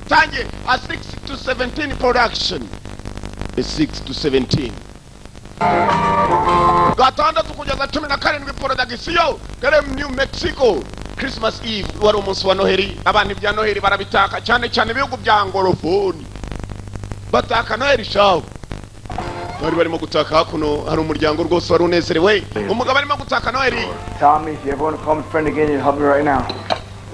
Tangi a 6 to 17 production. A 6 to 17. Gatandatu kugeza 17 production. Kare New Mexico. Christmas Eve wari umunsi wa Noheli. Abantu bya Noheli barabitaka cyane cyane ibihugu bya ngorofoni. Bataka Noheli shawo. Bari barimo gutaka hakuno hari umuryango rwose wari unezerewe. Umugabo arimo gutaka Noheli. Tommy, if you ever want to call me friend again, you help me right now.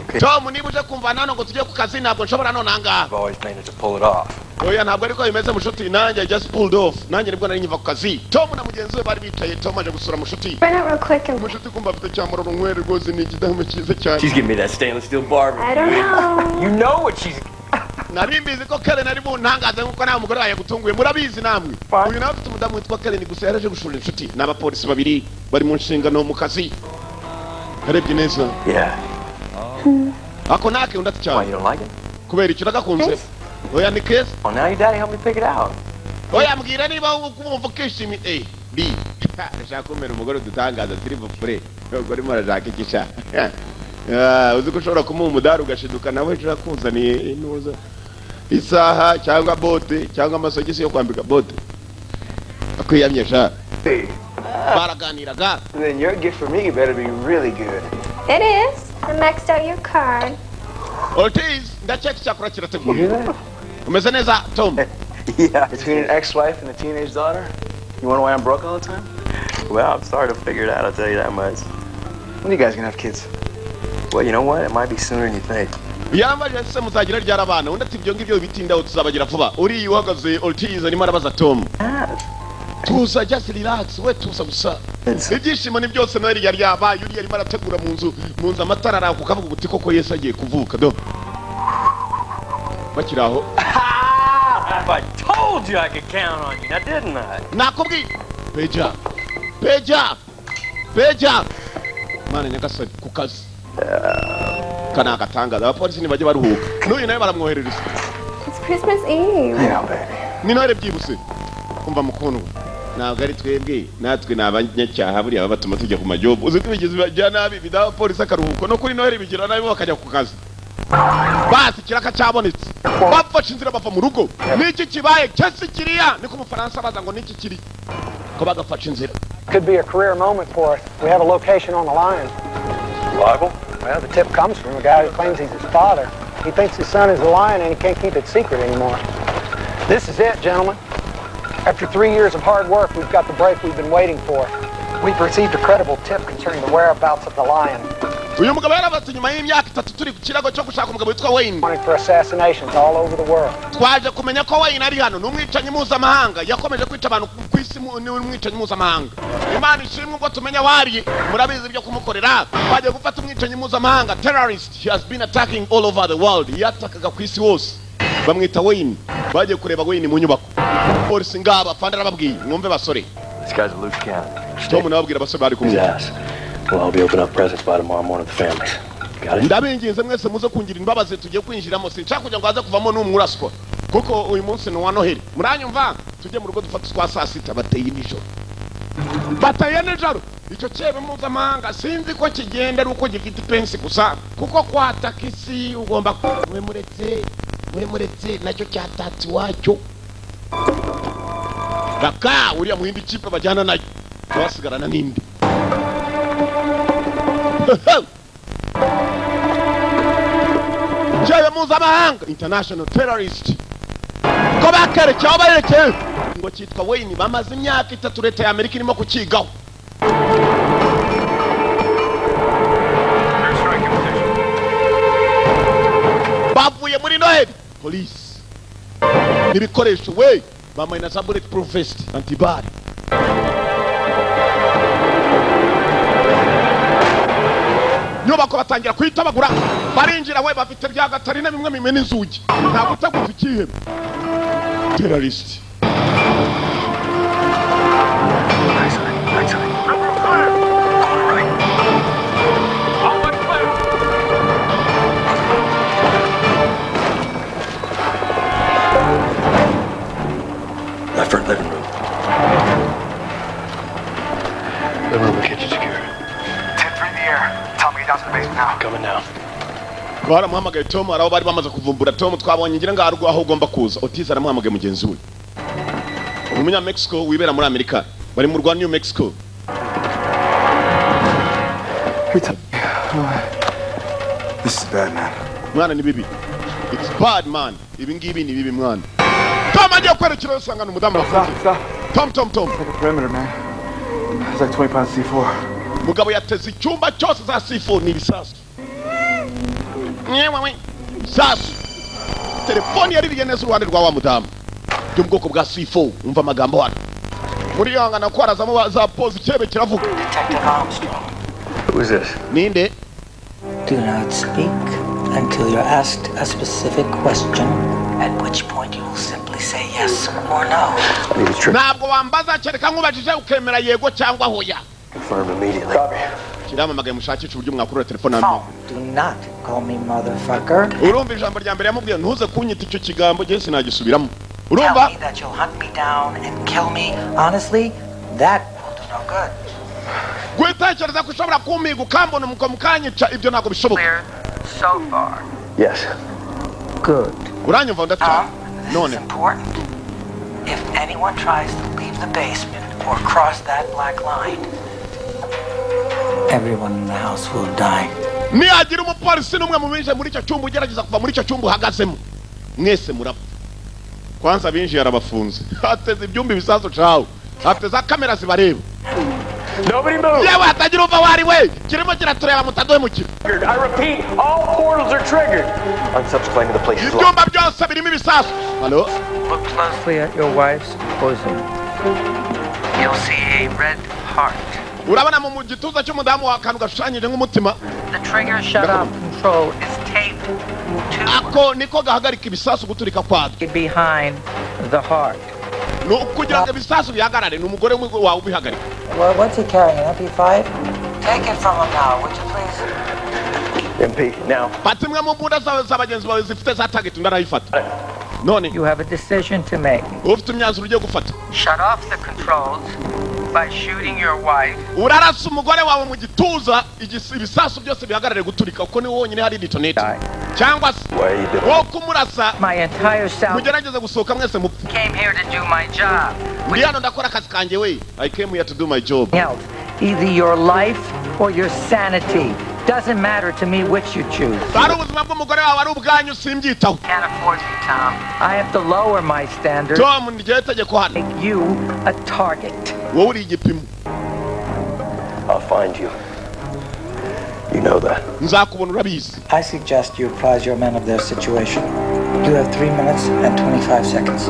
Okay. Tom, niba uje kumva nano ngo tujye ku kazi ntabwo nshobora nonanga. I've always managed to pull it off. Oya ntabwo ariko imeze mushuti nanjye just pulled off. Nanjye nibwo nari nyiva ku kazi. Tom na mugenzi we bari bitaye Tom aje gusura mushuti. Run out real quick and Mushuti kumva afite cyamuroro nkwere rwose ni ikidamu cyiza cyane. She's giving me that stainless steel barber. I don't know. You know what she's... Narimbizi ko Karen ari buntangaza nkuko nawe umugore wawe gutunguye murabizi namwe. Uyu nawe afite umudamu witwa Karen gusa yaraje gushura inshuti n'abapolisi babiri bari mu nshingano mu kazi. Harebye neza. Yeah. Ako nake undati Why, cyane. you don't like it? Kubera icyo nagakunze. Oya ni case. Oh, now your daddy helped me pick it out. Oya mbwira niba ukumva kishimi B. Rashaka kumera umugore dutangaza triple play. Ugore marashaka ikisha. Uzi ko ushobora kumuha umudari ugashiduka nawe urakuzaniye inuza. Isaha cyangwa bote cyangwa amasogisi yo kwambika bote. Akwiyamye sha. Baraganiraga. Then your gift for me better be really good. It is. I maxed out your card. Ortiz, ndacheki chakura You kirateguye. hear that? Umeze neza Tom? Yeah. Between an ex-wife and a teenage daughter, you wonder why I'm broke all the time? Well, I'm starting to figure it out, I'll tell you that much. When are you guys gonna have kids? Well, you know what? It might be sooner than you think. Yambaje se muzagira ryara abana undi ati ibyo ngibyo bitinda tuzabagira vuba. Uri uhagaze Ortiz arimo arabaza Tom. Tuza just relax we tuza gusa. Ibyishimo ni byose nari yari yabaye uri yari marategura mu nzu amatara arako kavuga ubuti koko Yesu agiye kuvuka do. Bakiraho. I told you I could count on you, now didn't I? Nakubwi. Peja. Mana nyagasani ku kazi. Kana agatangaza abapolisi nibajye baruhuka. N'uyu nawe baramwoherereza. It's Christmas Eve. I know, baby. Ni Noheli byibuse. Umva mukundwa. Ntabwo ari twebwe natwe nabanyacyaha buri aba batuma tujya ku majobo. Uzi ko bigeze bajya nabi bidaba polisi akaruhuko no kuri Noheli bigira nabi bakajya ku kazi. Basi kiraka cyabonetse. Bapfashe inzira bava mu rugo. Niki kibaye cyese kiriya niko mu Faransa baza ngo niki kiri. Ko bagafashe inzira. Could be a career moment for us. We have a location on the line. Reliable? Well, the tip comes from a guy who claims he's his father. He thinks his son is the lion and he can't keep it secret anymore. This is it, gentlemen. After 3 years of hard work, we've got the break we've been waiting for. We've received a credible tip concerning the whereabouts of the lion. Uyu mugabo yarabatse nyuma y'imyaka 3 turi ku kirago cyo gushaka umugabo witwa Wayne. Wanted for assassinations all over the world. Twaje kumenya ko Wayne ari hano n'umwicanyi mpuzamahanga yakomeje kwica abantu ku isi n'umwicanyi mpuzamahanga. Imana ishimwe ubwo tumenya wari murabizi byo kumukorera. Baje gufata umwicanyi mpuzamahanga terrorist. He has been attacking all over the world. Yatakaga ku isi hose. Bamwita Wayne. Baje kureba Wayne mu nyubako. Polisi ngaba fandara babwiye mwumve basore. This guy's a loose cannon. Tom nababwira basore bari kumwe. Yes. Well, I'll be opening up presents by tomorrow morning with the families. Got it? Ndabinginze mwese muze kungira imbabazi tugiye kwinjiramo sinshaka kugira ngo aze kuvamo n'umuraswa. Kuko uyu munsi ni wa Noheli. Muranyumva tujye mu rugo dufata twa saa sita bateye nijoro. Bateye nijoro. Icyo cyebe mpuzamahanga sinzi ko kigenda ari uko gifite pensi gusa. Kuko kwataka isi ugomba muretse nacyo cyatatsi wacyo. Baka uriya muhindi kipe bajyana nayo. Basigarana n'indi. Cyebe mpuzamahanga international terrorist. Ko bakare cyo bareke ngo cyitwa Wayne bamaze imyaka 3 leta ya Amerika irimo kukigaho. Bavuye muri Noheli police nibikoresho we bamaye na bulletproof vest antibar. Nyubako batangira kwitabagura barinjira we bafite byagatari na bimwe mimena inzugi nta gutaguza ikihebe terrorist. Left for living room. Living room and kitchen secure. 10-3 in the air. Tell me get down to the basement now. Coming now. baramuhamagaye Tom araho bari bamaze kuvumbura Tom twabonye ngira ngo aho ugomba kuza Otis aramuhamagaye mugenzi we umunya Mexico wibera muri Amerika bari mu Rwanda New Mexico This is bad, man. mwana ni bibi it's bad man ibi ngibi ni bibi mwana Tom agiye kwerekera usangana umudamu Stop. Tom Like a perimeter, man. It's like 20 pounds C4. mugabo yateze icyumba cyose za C4 ni bisasu nyewe sasu telefoni yaririye neza uruhande rwa wa mudamu byo mu bwoko bwa C4 umva amagambo hano muri yangana ko arazamo za pose ikebe kiravuga Detective Armstrong. Who is this? ninde Do not speak until you're asked a specific question, at which point you will simply say yes or no. I need a trip. ntabwo wambaza kereka nkubajije ukemera yego cyangwa hoya Confirm immediately. Copy. kiramamagaye mushakisha uburyo mwakurura telefone Phone. hano Do not call me motherfucker. urumva ijambo rya mbere yamubwiye ntuze kunyita icyo kigambo je sinagisubiramo Tell urumva me that you'll hunt me down and kill me. Honestly, that will do no good. gwitekereza ko ushobora kumiga ukambona mu kanyica ibyo ntabwo bishoboka Clear so far. Yes. Good. uranyumva ndacyane This none is important. If anyone tries to leave the basement or cross that black line, everyone in the house will die. nihagira umupolisi n'umwe mu binjiye muri icyo cyumba ugerageza kuva muri icyo cyumba uhagazemo mwese murapfa kwanza binjiye arabafunze hateze ibyumba ibisasu cawe hateze kamera zibareba Nobody move. yewe hatagira uva wari we kirimo kiratureba mutaduhemukira I repeat, all portals are triggered. Unsubs claiming the place is locked. ibyumba byose birimo ibisasu halo Look closely at your wife's bosom. You'll see a red heart. urabona mu gituza cy'umudamu wa kantu gashushanyije nk'umutima The trigger shut-off control is taped to ako niko gahagarika ibisasu guturika kwabyo behind the heart. ni ukugira ngo ibisasu bihagarare ni umugore wawe ubihagarika What's he carrying, an MP5? Take it from him now, would you please? MP, now. fata imwe mu mbunda z'abagenzi bawe zifite za target ndarayifata none You have a decision to make. ufite imyanzuro ugiye gufata Shut off the controls by shooting your wife, urarasa umugore wawe mu gituza ibisasu byose bihagarare guturika uko ni wonyine hari detonator cyangwa se Why are you doing wo kumurasa my entire South mugerageze gusohoka mwese mupfe came here to do my job. ndi hano ndakora akazi kanjye we I came here to do my job Health, either your life or your sanity. Doesn't matter to me which you choose. ari ubuzima bw'umugore wawe ari ubwanyu simbyitaho Can't afford me, Tom. I have to lower my standards. Tom niryo tegeko hano Make you a target. wowe uri igipimo I'll find you. You know that. nzakubona urabizi I suggest you apprise your men of their situation. You have 3 minutes and 25 seconds.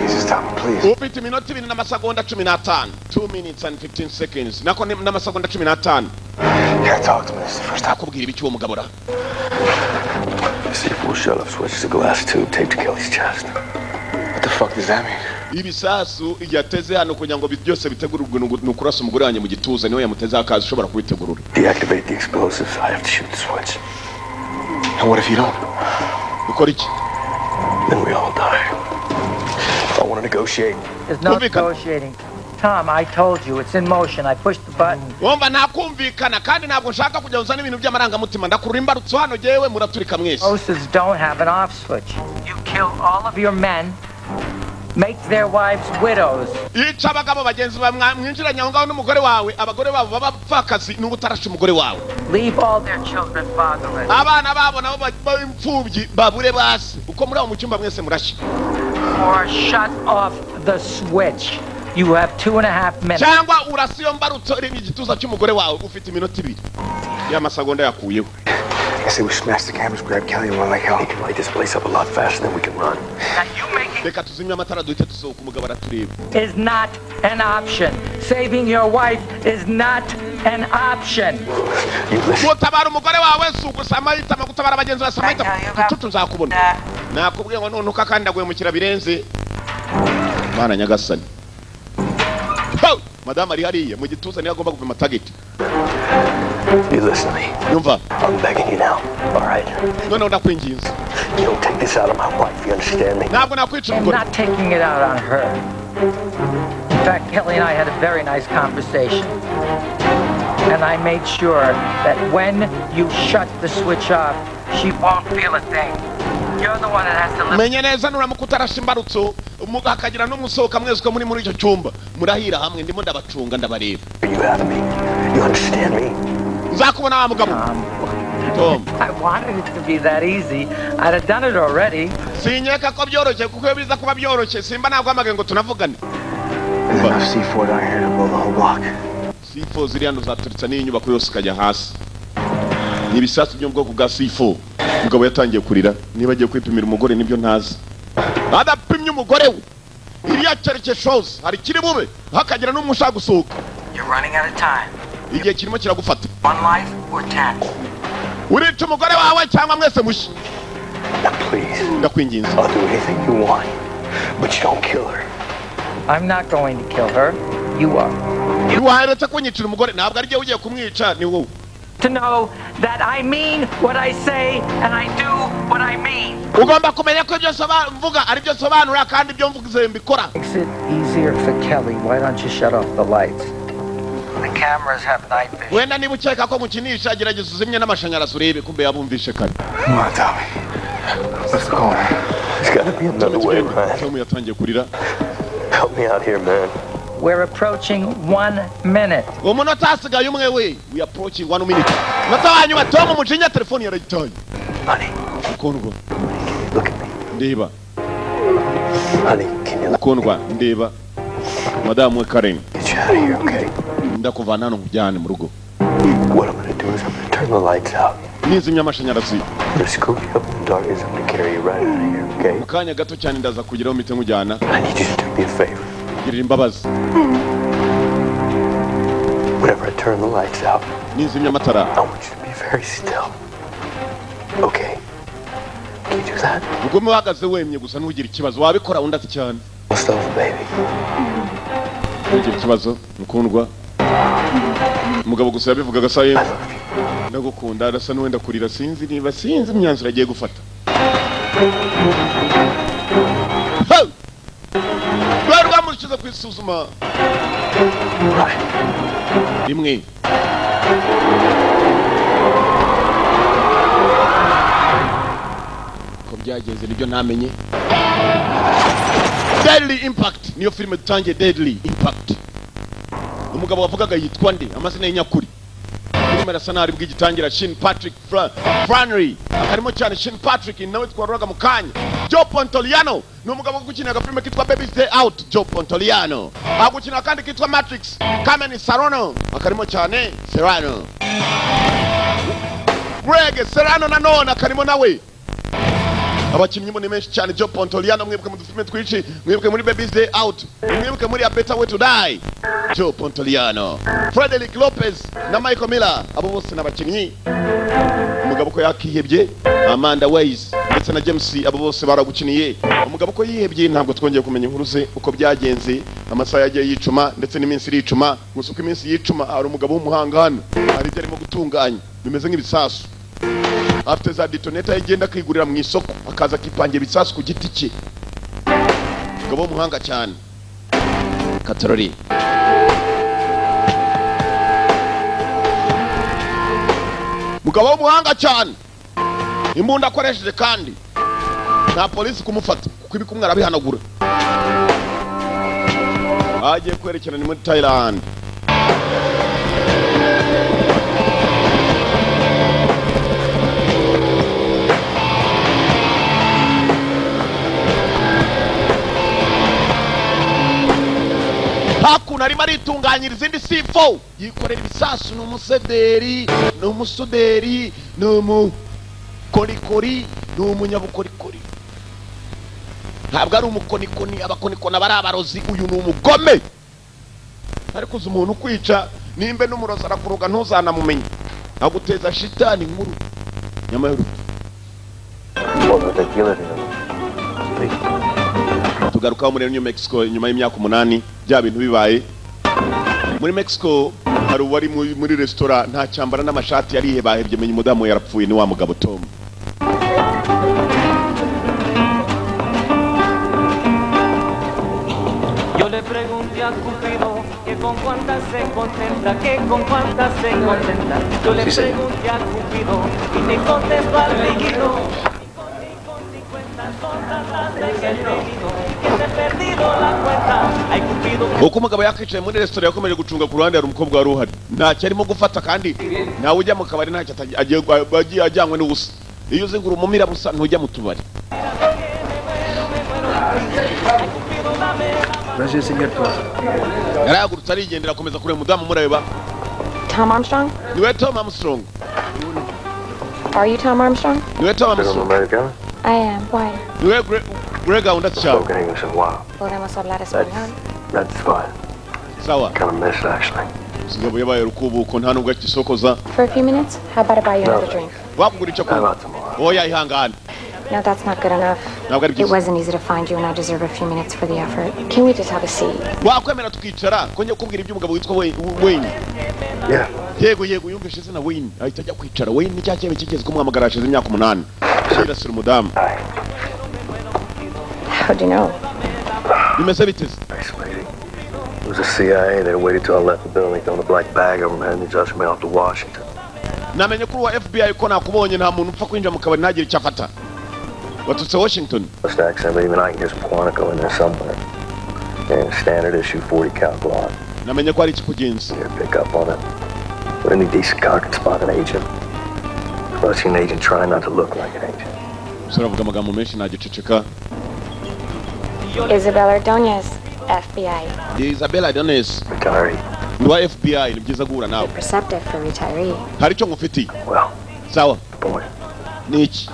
Jesus, Tom, please. ufite iminota 2 n'amasegonda 15 2 minutes and 15 seconds nako n'amasegonda 15 Yeah, talk to me. This is the first time. akubwira ibiki uwo mugabo ra The C4 shut-off switch is a glass tube taped to Kelly's chest. What the fuck does that mean? ibisasu yateze hano kugira ngo byose bitegururwe ni ukurasa umugore wanjye mu gituza niwe yamutezeho akazi ushobora kubitegurura Deactivate the explosives. I have to shoot the switch. And what if you don't? ukora iki Then we all die. I want to negotiate. There's no negotiating. Tom, I told you, it's in motion. I pushed the button. wumva ntakumvikana kandi ntabwo nshaka kujya uzana ibintu by'amarangamutima ndakurura imbarutso hano jewe muraturika mwese Explosives don't have an off switch. You kill all of your men, make their wives widows. yica abagabo bagenzi bawe mwinjiranye aho ngaho n'umugore wawe abagore babo b'abapfakazi n'ubu utarashe umugore wawe Leave all their children fatherless. abana babo nabo b'imfubyi babure basi uko muri aho mu cyumba mwese murashye Or shut off the switch. You have 2.5 minutes. cyangwa urasa iyo mbarutso iri mu gituza cy'umugore wawe ufite iminota 2 y'amasegonda yakuyeho I say we smash the cameras, grab Kelly, and run like hell. We can light this place up a lot faster than we can run. Now you making reka tuzimye amatara duhite dusohoka umugabo aratureba is not an option. Saving your wife is not an option. You listen. gutabara umugore wawe si ugusama yitama gutabara bagenzi bawe sama yitama icucu nzakubona nakubwiye ngo nuntuka kandi ndaguhemukira birenze mana nyagasani madamu ari hariya mu gituza niyo agomba kuvuma tageti You listen to me. yumva I'm begging you now. All right. noneho ndakwinginze You don't take this out of my wife. You understand me? ntabwo nakwica I'm umugore not taking it out on her. In fact, Kelly and I had a very nice conversation. And I made sure that when you shut the switch off, She won't feel a thing. You're the one that has to live. Menye neza nuramuka utarasha imbarutso hakagira n'umusohoka mwese ko muri icyo cyumba murahira hamwe ndimo ndabacunga ndabareba. You have me. You understand me? Nzakubona wa mugabo. Tom. I wanted it to be that easy. I'd have done it already. Sinyeka ko byoroshye kuko biza kuba byoroshye simba nagwamage ngo tunavugane. There's enough C4 down here to blow the whole block. C4 ziri hano zaturitsa n'inyubako yose kajya hasi. Ni ibisasu byo mu bwoko bwa C4. Mugabo yatangiye kurira niba agiye kwipimira umugore nibyo ntazi. Adapimye umugore we. Iriya cyereke shows hari kiri bube hakagira n'umushaka gusohoka. You're running out of time. Igihe kirimo kiragufata. One life or 10. Urica umugore wawe cyangwa mwese mushi. Please. Ndakwinginze. I'll do anything you want, but you don't kill her. I'm not going to kill her. You are. Ntiwaheretse kunyicira umugore ntabwo ari gihe ugiye kumwica ni wowe. To know that I mean what I say and I do what I mean. Ugomba kumenya ko ibyo mvuga ari byo sobanura kandi ibyo mvuze mbikora. Makes it easier for Kelly. Why don't you shut off the lights? The cameras have night vision. Wenda niba ukeka ko mukinisha gerageza uzimye n'amashanyarazi urebe kumbe yabumvishe kare. Come on, Tommy. Let's go. There's gotta be another way, man. Tom yatangiye kurira. Help me out here, man. We're approaching 1 minute. Umunota asigaye umwe we. We approaching 1 minute. Natawanyuma Tom umujinya telefoni yarayitaye. Honey. Ukundwa. Look at me. Ndeba. Honey, can you Ukundwa ndeba. Madamu Karen. get you out of here, okay? Ndakuvana hano nkujyane mu rugo. What I'm gonna do is I'm gonna turn the lights out. Nizimya amashanyarazi. I'm gonna scoop you up in the darkness. I'm gonna carry you right out of here, okay? Mu kanya gato cyane ndaza kugeraho mpite nkujyana. I need you to do me a favor. Girira imbabazi. Whenever I turn the lights out, Nizimya amatara. I want you to be very still. Okay? Can you do that? Ugume uhagaze wemye gusa ntugire ikibazo wabikora undi ati cyane. What's up, baby? Ntugire ikibazo mukundwa. Umugabo gusa yabivugaga sa yewe. Ndagukunda arasa n'uwenda kurira sinzi niba sinzi imyanzuro agiye gufata. Rwari rwamushyize kwisuzuma. Rimwe. Ko byageze nibyo namenye. Deadly Impact niyo filime dutangiye Deadly Impact. Umugabo wavugaga yitwa nde amazina y'inyakuri. Filime arasa n'ari bw'igitangira Shin Patrick Flannery. Akarimo cyane Shin Patrick nawe twaruraga mu kanya. Joe Pontoliano ni umugabo gukina agafilime kitwa Baby's Day Out. Joe Pontoliano agukina kandi kitwa Matrix. Carmen Serrano akarimo cyane Serrano. Greg Serrano nanone akarimo nawe. Abakinnyi mo ni menshi cyane. Joe Pontoliano mwibuke mu dufilime twici, mwibuke muri Baby's Day Out, mwibuke muri A Better Way to Die. Joe Pontoliano, Frederick Lopez na Michael Miller abo bose n'abakinnyi. Umugabo ko yakihebye Amanda Weiss ndetse na James abo bose baragukiniye. Umugabo ko yihebye ntabwo twongeye kumenya inkuru ze uko byagenze. Amasaha yagiye yicuma ndetse n'iminsi iricuma. Gusa uko iminsi yicuma ari umugabo w'umuhanga hano hari ibyo arimo gutunganya bimeze nk'ibisasu. After za detonator yagenda kwigurira mu isoko akaza kipangira ibisasu ku giti cye. Umugabo w'umuhanga cyane. Katarori. Mugabo w'umuhanga cyane. Imbunda akoresheje kandi nta polisi kumufata kuko ibikumwe arabihanagura. Agiye kwerekana ni muri Thailand. Hakuna arimo aritunganyiriza indi C4 yikorera ibisasu n'umusederi n'umusuderi n'umukorikori n'umunyabukorikori. Ntabwo ari umukonikoni abakonikona bari abarozi. Uyu ni umugome ariko uzi umuntu kwica nimbe n'umurozi arakuruga ntuzanamumenye aguteza shitani nkuru nyama y'urutu. Tugaruka muri New Mexico nyuma y'imyaka 8 bya bintu bibaye muri Mexico. Hari uwari muri restaurant nta cyambara n'amashati yari bahebye menye umudamu yarapfuye ni wa mugabo Tom. Yo le pregunté a Cupido que con cuántas se contenta, que con cuántas se contenta. Yo le pregunté a Cupido y me contestó al riquito. Ni cuentas son tantas de que he tenido, que te he perdido la cuenta. Ay, Cupido. uko umugabo yakicaye muri restaurant yakomeje gucunga ku ruhande hari umukobwa wari uhari ntacyo arimo gufata kandi nawe ujya mu kabari ntacyo agiye ajyanywe n'ubusa iyo uzi ngo urumumira busa ntujya mu tubari. yarahagurutse arigendera akomeza kureba umudamu mureba. Tom Armstrong? niwe Tom Armstrong. Are you Tom Armstrong? niwe Tom Armstrong. I am. Why? niwe Grega undacyawe. Spoken English in a while. Podemos hablar español. That's fine. sawa Kind of miss it, actually. sigabo yabaye rukubuko nta nubwo akisokoza. For a few minutes? How about I buy you another drink? wakugura icyo How kunywa about tomorrow? oya ihangane No, that's not good enough. ntabwo ari It byiza. wasn't easy to find you, and I deserve a few minutes for the effort. Can we just have a seat? wakwemera tukicara ko njye kubwira iby'umugabo witwa Wayne. Yeah. yego yumvishe izina Wayne ahita ajya kwicara. Wayne ni cya cyebe kigeze kumwamagara hashize imyaka 8 kirasira umudamu. Hi. How'd you know? bimeze biteze. Nice lady. It was the CIA. They waited till I left the building, thrown a black bag over my head, and they just me off to Washington. namenye kuri wa FBI ko nakubonye nta muntu upfa kwinjira mu kabari ntagire icyo afata. watutse Washington. Most accent, but even I can hear some Quantico in there somewhere. And standard issue 40 cal Glock. namenye ko ari ikikugenzi. Here, pick up on it. But any decent car can spot an agent. Well, I see an agent trying not to look like an agent. suravuga amagambo menshi ntagiceceka. Isabella Ordonez, FBI. Isabella Ordonez Retiree. ni wa FBI ni byiza guhura nawe. Perceptive for retiree. hari icyo ngufitiye. Well, sawa boy. ni iki.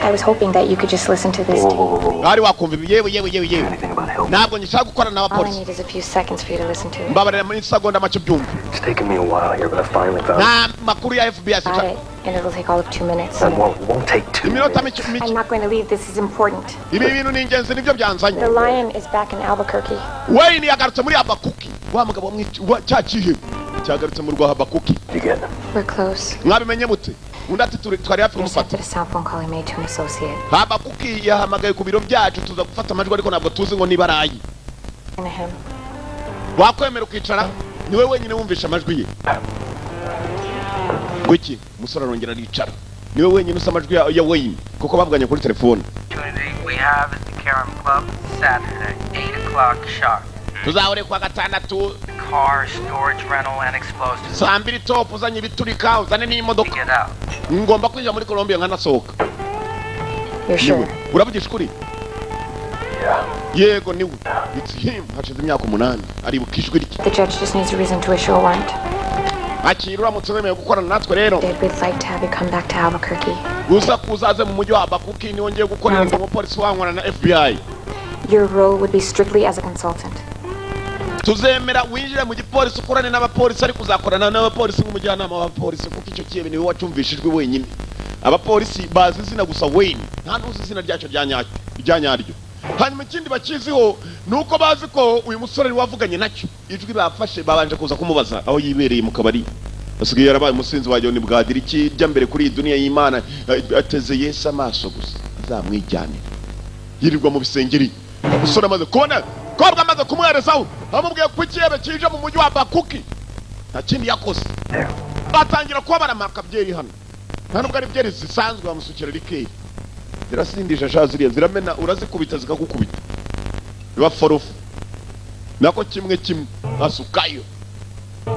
I was hoping that you could just listen to this. Whoa. hari wakumva ibi yewe Anything about help? ntabwo ngishaka gukora All I n'abapolisi. need is a few seconds for you to listen to it. mbabarira muri segonda make byumva. It's taken me a while here, but I finally found it. nta makuru ya FBI Got sica. it, and it'll take all of 2 minutes. It won't take 2 iminota minutes. mike I'm not going to leave. This is important. ibi bintu ni ingenzi nibyo byanzanye. The lion is back in Albuquerque. Wayne yagarutse muri Habakuki. wa mugabo cya kihe cyagarutse mu rwa Habakuki. You get it? We're close. mwabimenye mute undi ati twari hafi kumufata. Intercepted a cell phone call he made to an associate. Habakuki yahamagaye ku biro byacu tuza gufata amajwi ariko ntabwo tuzi ngo niba arayi. And him. wakwemera ukicara niwe wenyine wumvisha amajwi ye. gwiki umusore arongera aricara niwe wenyine usa amajwi ya Wayne kuko bavuganye kuri telefone. Opportunity we have at the Karam Club Saturday, 8 o'clock sharp. tuzahure kwa gatandatu Car, storage rental, and explosives. saa 2 top uzanye ibiturika uzane n'imodoka. Get out. ngomba kwinjira muri Colombia nkanasohoka. You're sure? uravugisha ukuri? Yeah. yego niwe. it's him. hashize imyaka 8 aribuka ijwi rye. The judge just needs a reason to issue a warrant. akira uramutse wemeye gukorana natwe rero. We'd like to have you come back to Albuquerque. uza kuzaze mu mujyi wa Habakuki niho ngiye gukorera ngo umupolisi wankwana na FBI. Your role would be strictly as a consultant. tuzemera winjire mu gipolisi ukorane n'abapolisi ariko uzakorana n'abapolisi nk'umujyanama w'abapolisi kuko icyo kibe niwe wacumvishijwe wenyine. abapolisi bazi izina gusa Wayne nta n'uzi izina ryacyo rya nyaryo. hanyuma ikindi bakiziho ni uko bazi ko uyu musore wavuganye nacyo ijwi bafashe babanje kuza kumubaza aho yibereye mu kabari. asigaye yarabaye umusinzi wayo ni bwadira iki jya mbere kuri iyi duniya y'Imana ateze Yesu amaso gusa azamwijyanira. yirirwa mu bisengeri. umusore amaze kubona kobwa amaze kumwerezaho amubwiye ko ikiyebe kije mu mujyi wa Habakuki nta kindi yakoze. batangira kuba baramaka byeri hano nta nubwo ari byeri zisanzwe bamusukira rikeri. zirasindisha sha ziriya ziramena urazikubita zikagukubita. biba forofu nako kimwe asukayo.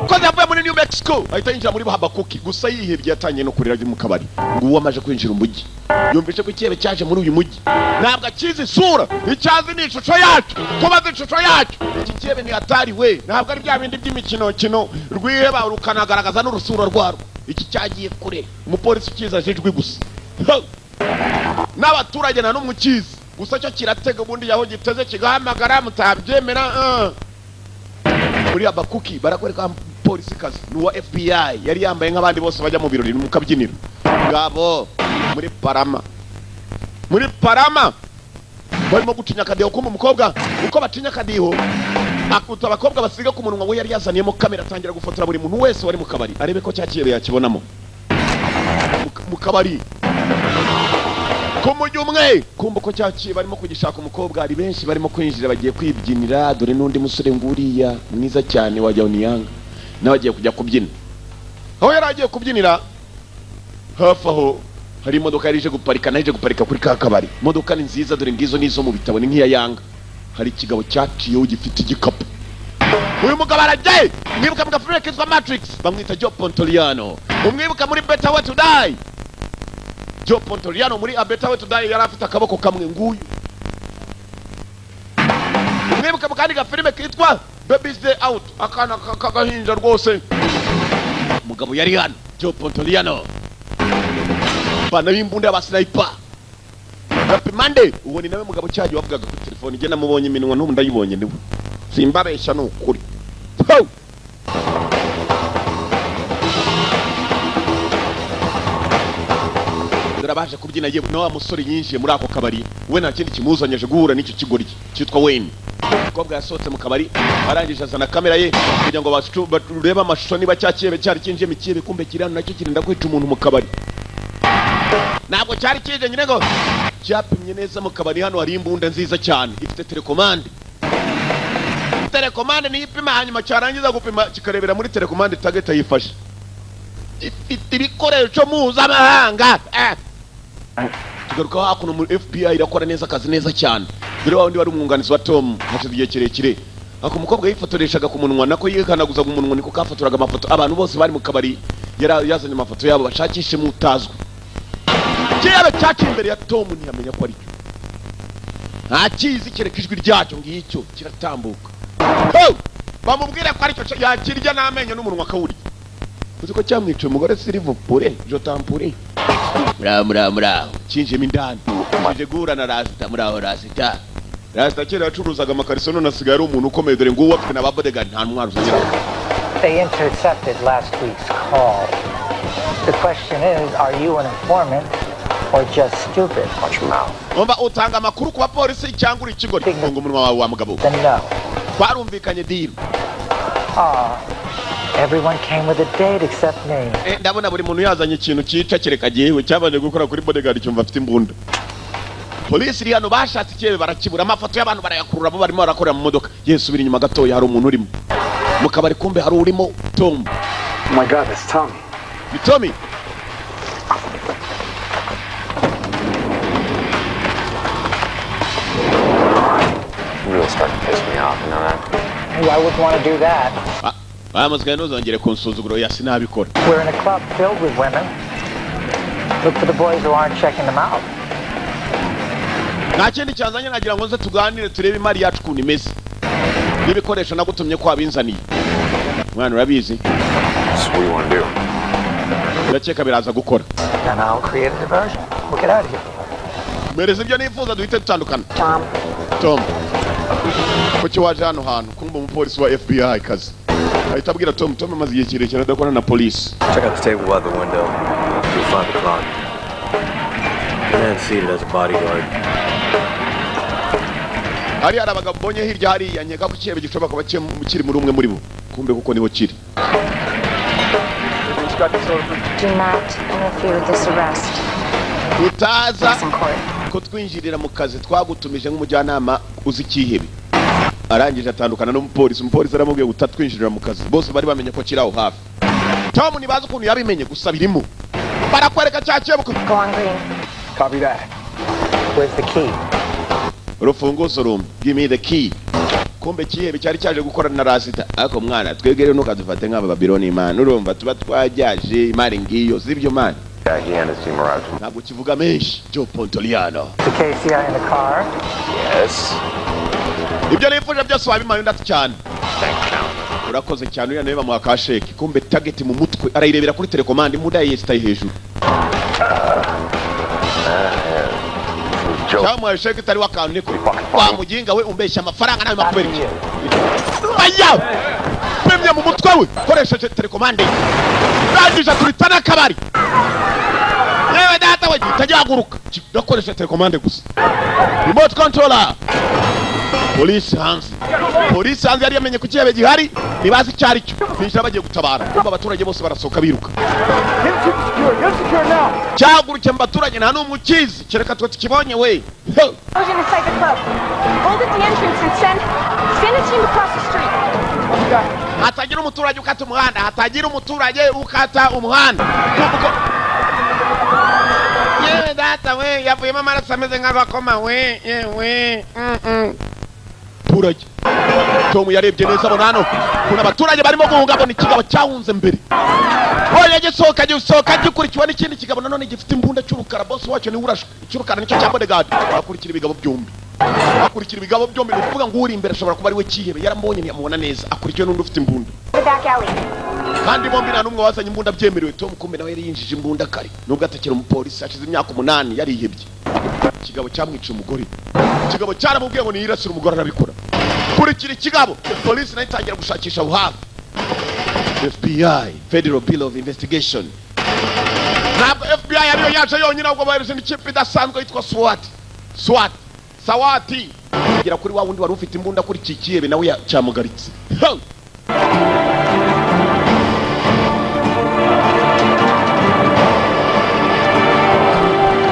koze yavuye muri New Mexico ahita yinjira muri Habakuki gusa yihebye yatangiye no kurira mu kabari. nguwo amaje kwinjira umujyi yumvishe ko ikiyebe cyaje muri uyu mujyi ntabwo akizi isura icyazi ni ishusho yacu. kubaza ishusho yacu iki kiyebe ni hatari we ntabwo ari bya bindi by'imikino rwiheba rukanagaragaza n'urusura rwarwo. iki cyagiye kure umupolisi ukiza ijwi gusa n'abaturage na n'umwe ukizi gusa cyo kiratega ubundi yaho giteze kigahamagara mutabyemera. muri Habakuki barakwereka polisi kazi n'uwa FBI yari yambaye nk'abandi bose bajya mu birori mu kabyiniro. ngabo muri Parama barimo gucinya akadiho k'umukobwa uko bacinya akadiho akuta abakobwa basiga ku munwa we yari yazaniyemo kamera atangira gufotora buri muntu wese wari mu kabari arebe ko cyakiyebe yakibonamo mu kabari. kumujyi umwe kumva ko cyaciye barimo kugishaka umukobwa ari benshi barimo kwinjira bagiye kwibyinira dore n'undi musore nguriya mwiza cyane wa Yanga nawe agiye kujya kubyina aho yari agiye kubyinira hafi aho hari imodoka yari ije guparika kuri ka kabari imodoka ni nziza dore ngizo nizo mu bitabo ni nk'iya Yanga hari ikigabo cyaciyeho gifite igikapu uyu mugabo aragiye mwibuka mu gafilime kitwa Matrix bamwita Joe Pontoliano umwibuka muri Better Way to Die Joe Pontoliano muri A Better Way to Die yari afite akaboko kamwe nguyu umwibuka mu kandi gafilime kitwa Baby's Day Out akana kagahinja rwose umugabo yari hano Joe Pontoliano bana b'imbunda y'abasniper Rapimande uwo ni nawe mugabo cyaje wavugaga kuri telefone je namubonye iminwa n'ubu ndayibonye niwe simbabesha n'ukuri durabaje kubyina yewe no musore yinjiye muri ako kabari we nta kindi kimuzanyeje guhura n'icyo kigori cyitwa Wayne umukobwa yasohotse mu kabari arangije azana kamera ye kugira ngo barebe amashusho niba cyakiyebe cyari kinjiye mu kibe kumbe kirano nacyo kirinda kwica umuntu mu kabari ntabwo cyari kije nyine ngo cyapimye neza mu kabari hano hari imbunda nziza cyane ifite telekomande niyo ipima hanyuma cyarangiza gupima kikarebera muri telekomande target yifashe ifite ibikoresho mpuzamahanga tugaruka hakuno muri FBI irakora neza akazi neza cyane dore wa wundi wari umwunganizi wa Tom hashize igihe kirekire ako umukobwa yifotoreshaga ku munwa nako yikanaguza ku munwa niko kafotoraga amafoto abantu bose bari mu kabari yazanye amafoto yabo bashakishe mutazwa kirebe cyacu imbere ya Tom ntiyamenya ko ari cyo nta kizi kereka ijwi ryacyo ngicyo kiratambuka bamubwire ko ari cyo yakirya n'amenyo n'umunwa kawuri uzi ko cyamwica umugore Silivopure Jotampure mura kinjemo indani kije guhura na Rasta muraho Rasta kera yacuruzaga amakariso none asigaye ari umuntu ukomeye dore nguwo afite na babodega nta ntwaro uzagira They intercepted last week's call. The question is, are you an informant or just stupid? Watch your mouth. Umva utanga amakuru ku bapolisi cyangwa uri ikigo ngo umunwa wawe wa mugabo Then no. twarumvikanye deal Everyone came with a date except me. ndabona buri muntu yazanye ikintu cyica kereka gihewe cyabanje gukora kuri bodyguard cyumva afite imbunda polisi iri hano bashatse ikebe barakibura amafoto y'abantu barayakurura bo barimo barakorera mu modoka yesu biri nyuma gatoya hari umuntu urimo mu kabari kumbe hari urimo Tom. Oh my God, that's Tommy. Ni Tommy. You really starting to piss me off, you know that? Hey, I wouldn't want to do that. Bamuzgaye ntuzongere kunsuzugura oya sinabikora. We're in a club filled with women. Look for the boys who aren't checking them out. Nta kindi cyanzanye nagira ngo nze tuganire turebe imari yacu kuntu imeze. N'ibikoresho nagutumye ko abinzaniye. Mwana urabizi? That's what you want to do. Ndakeka biraza gukora. Then I'll create a diversion. We'll get out of here. Mereza ibyo nifuza duhite dutandukana. Tom. Kuki waje hano hantu kumba umupolisi wa FBI kazi. Ahita abwira Tom amaze igihe kirekire adakora na police. Check out the table out the window. You'll find the clock. Man seated as a bodyguard. Hari abagabo bonye hirya hari yanyega ku cyebe gishobora kuba kiri muri umwe muri bo. Kumbe kuko niho kiri. Do not interfere with this arrest. Utaza ko twinjirira mu kazi twagutumije nk'umujyanama uzi kihebe. Arangije atandukana n'umupolisi aramubwiye utatwinjirira mu kazi. Bose bari bamenye ko kiraho hafi. Tom nibaza ukuntu yabimenye gusa birimo. Barakwereka cyakebo. Go on green. Copy that. Where's the key? Urufunguzo rumwe. Give me the key. Kumbe kihebe cyari cyaje gukorana na Rasita. Ariko mwana twegere no kadufate nk'aba Babylon imana. Urumva tuba twajyaje imari ngiyo sibyo man. He and his team arrived. Ntabwo kivuga menshi. Joe Pontoliano. The KCI in the car? Yes. Ibyo nifuje byose wabimaye ndati cyane. Thanks, now. Urakoze cyane uriya nawe bamuha kasheki. Kumbe target mu mutwe arayirebera kuri telecommand imuda yesitaye hejuru. Cyamwa sheki itari wakantu niko. Wa muginga we umbeshya amafaranga nawe makubera iki. Aya! Pemye mu mutwe we koresheje telecommand. Rangije turitana kabari. Yewe data we tajya guruka. Ndakoresha telecommand gusa. Remote controller. polisi hanze yari yamenye ku kihebe gihari ntibazi icyo ari cyo binjira bagiye gutabara kumva abaturage bose barasohoka biruka cyahagurukiye mu baturage nta n'umwe ukizi kereka twe tukibonye we hatagira umuturage ukata umuhanda yewe data we yavuyemo amaraso ameze nk'abakoma we yewe turage Tom yarebye neza abona hano kuna abaturage barimo guhunga abona ikigabo cyahunze mbere oya gisohoka gikurikiwe n'ikindi kigabo nanone gifite imbunda cy'urukara boss wacyo ni urashwe cy'urukara nicyo cya bodyguard akurikira ibigabo byombi ni kuvuga ngo uri imbere ashobora kuba ari we kihebe yarambonye ntiyamubona neza akurikiwe n'undi ufite imbunda kandi bombi nta n'umwe wazanye imbunda byemerewe Tom kumbe nawe yari yinjije imbunda kare nubwo atakira umupolisi hashize imyaka 8 yarihebye ikigabo cyamwiciye umugore ikigabo cyaramubwiye ngo niyirasire umugore arabikora kurikira ikigabo polisi nayo itangira gushakisha buhafi FBI Federal Bureau of Investigation ntabwo FBI ariyo yaje yonyine ahubwo bahereje n'ikipe idasanzwe yitwa SWAT kugera kuri wa wundi wari ufite imbunda kuri iki kihebe nawe cyamugaritse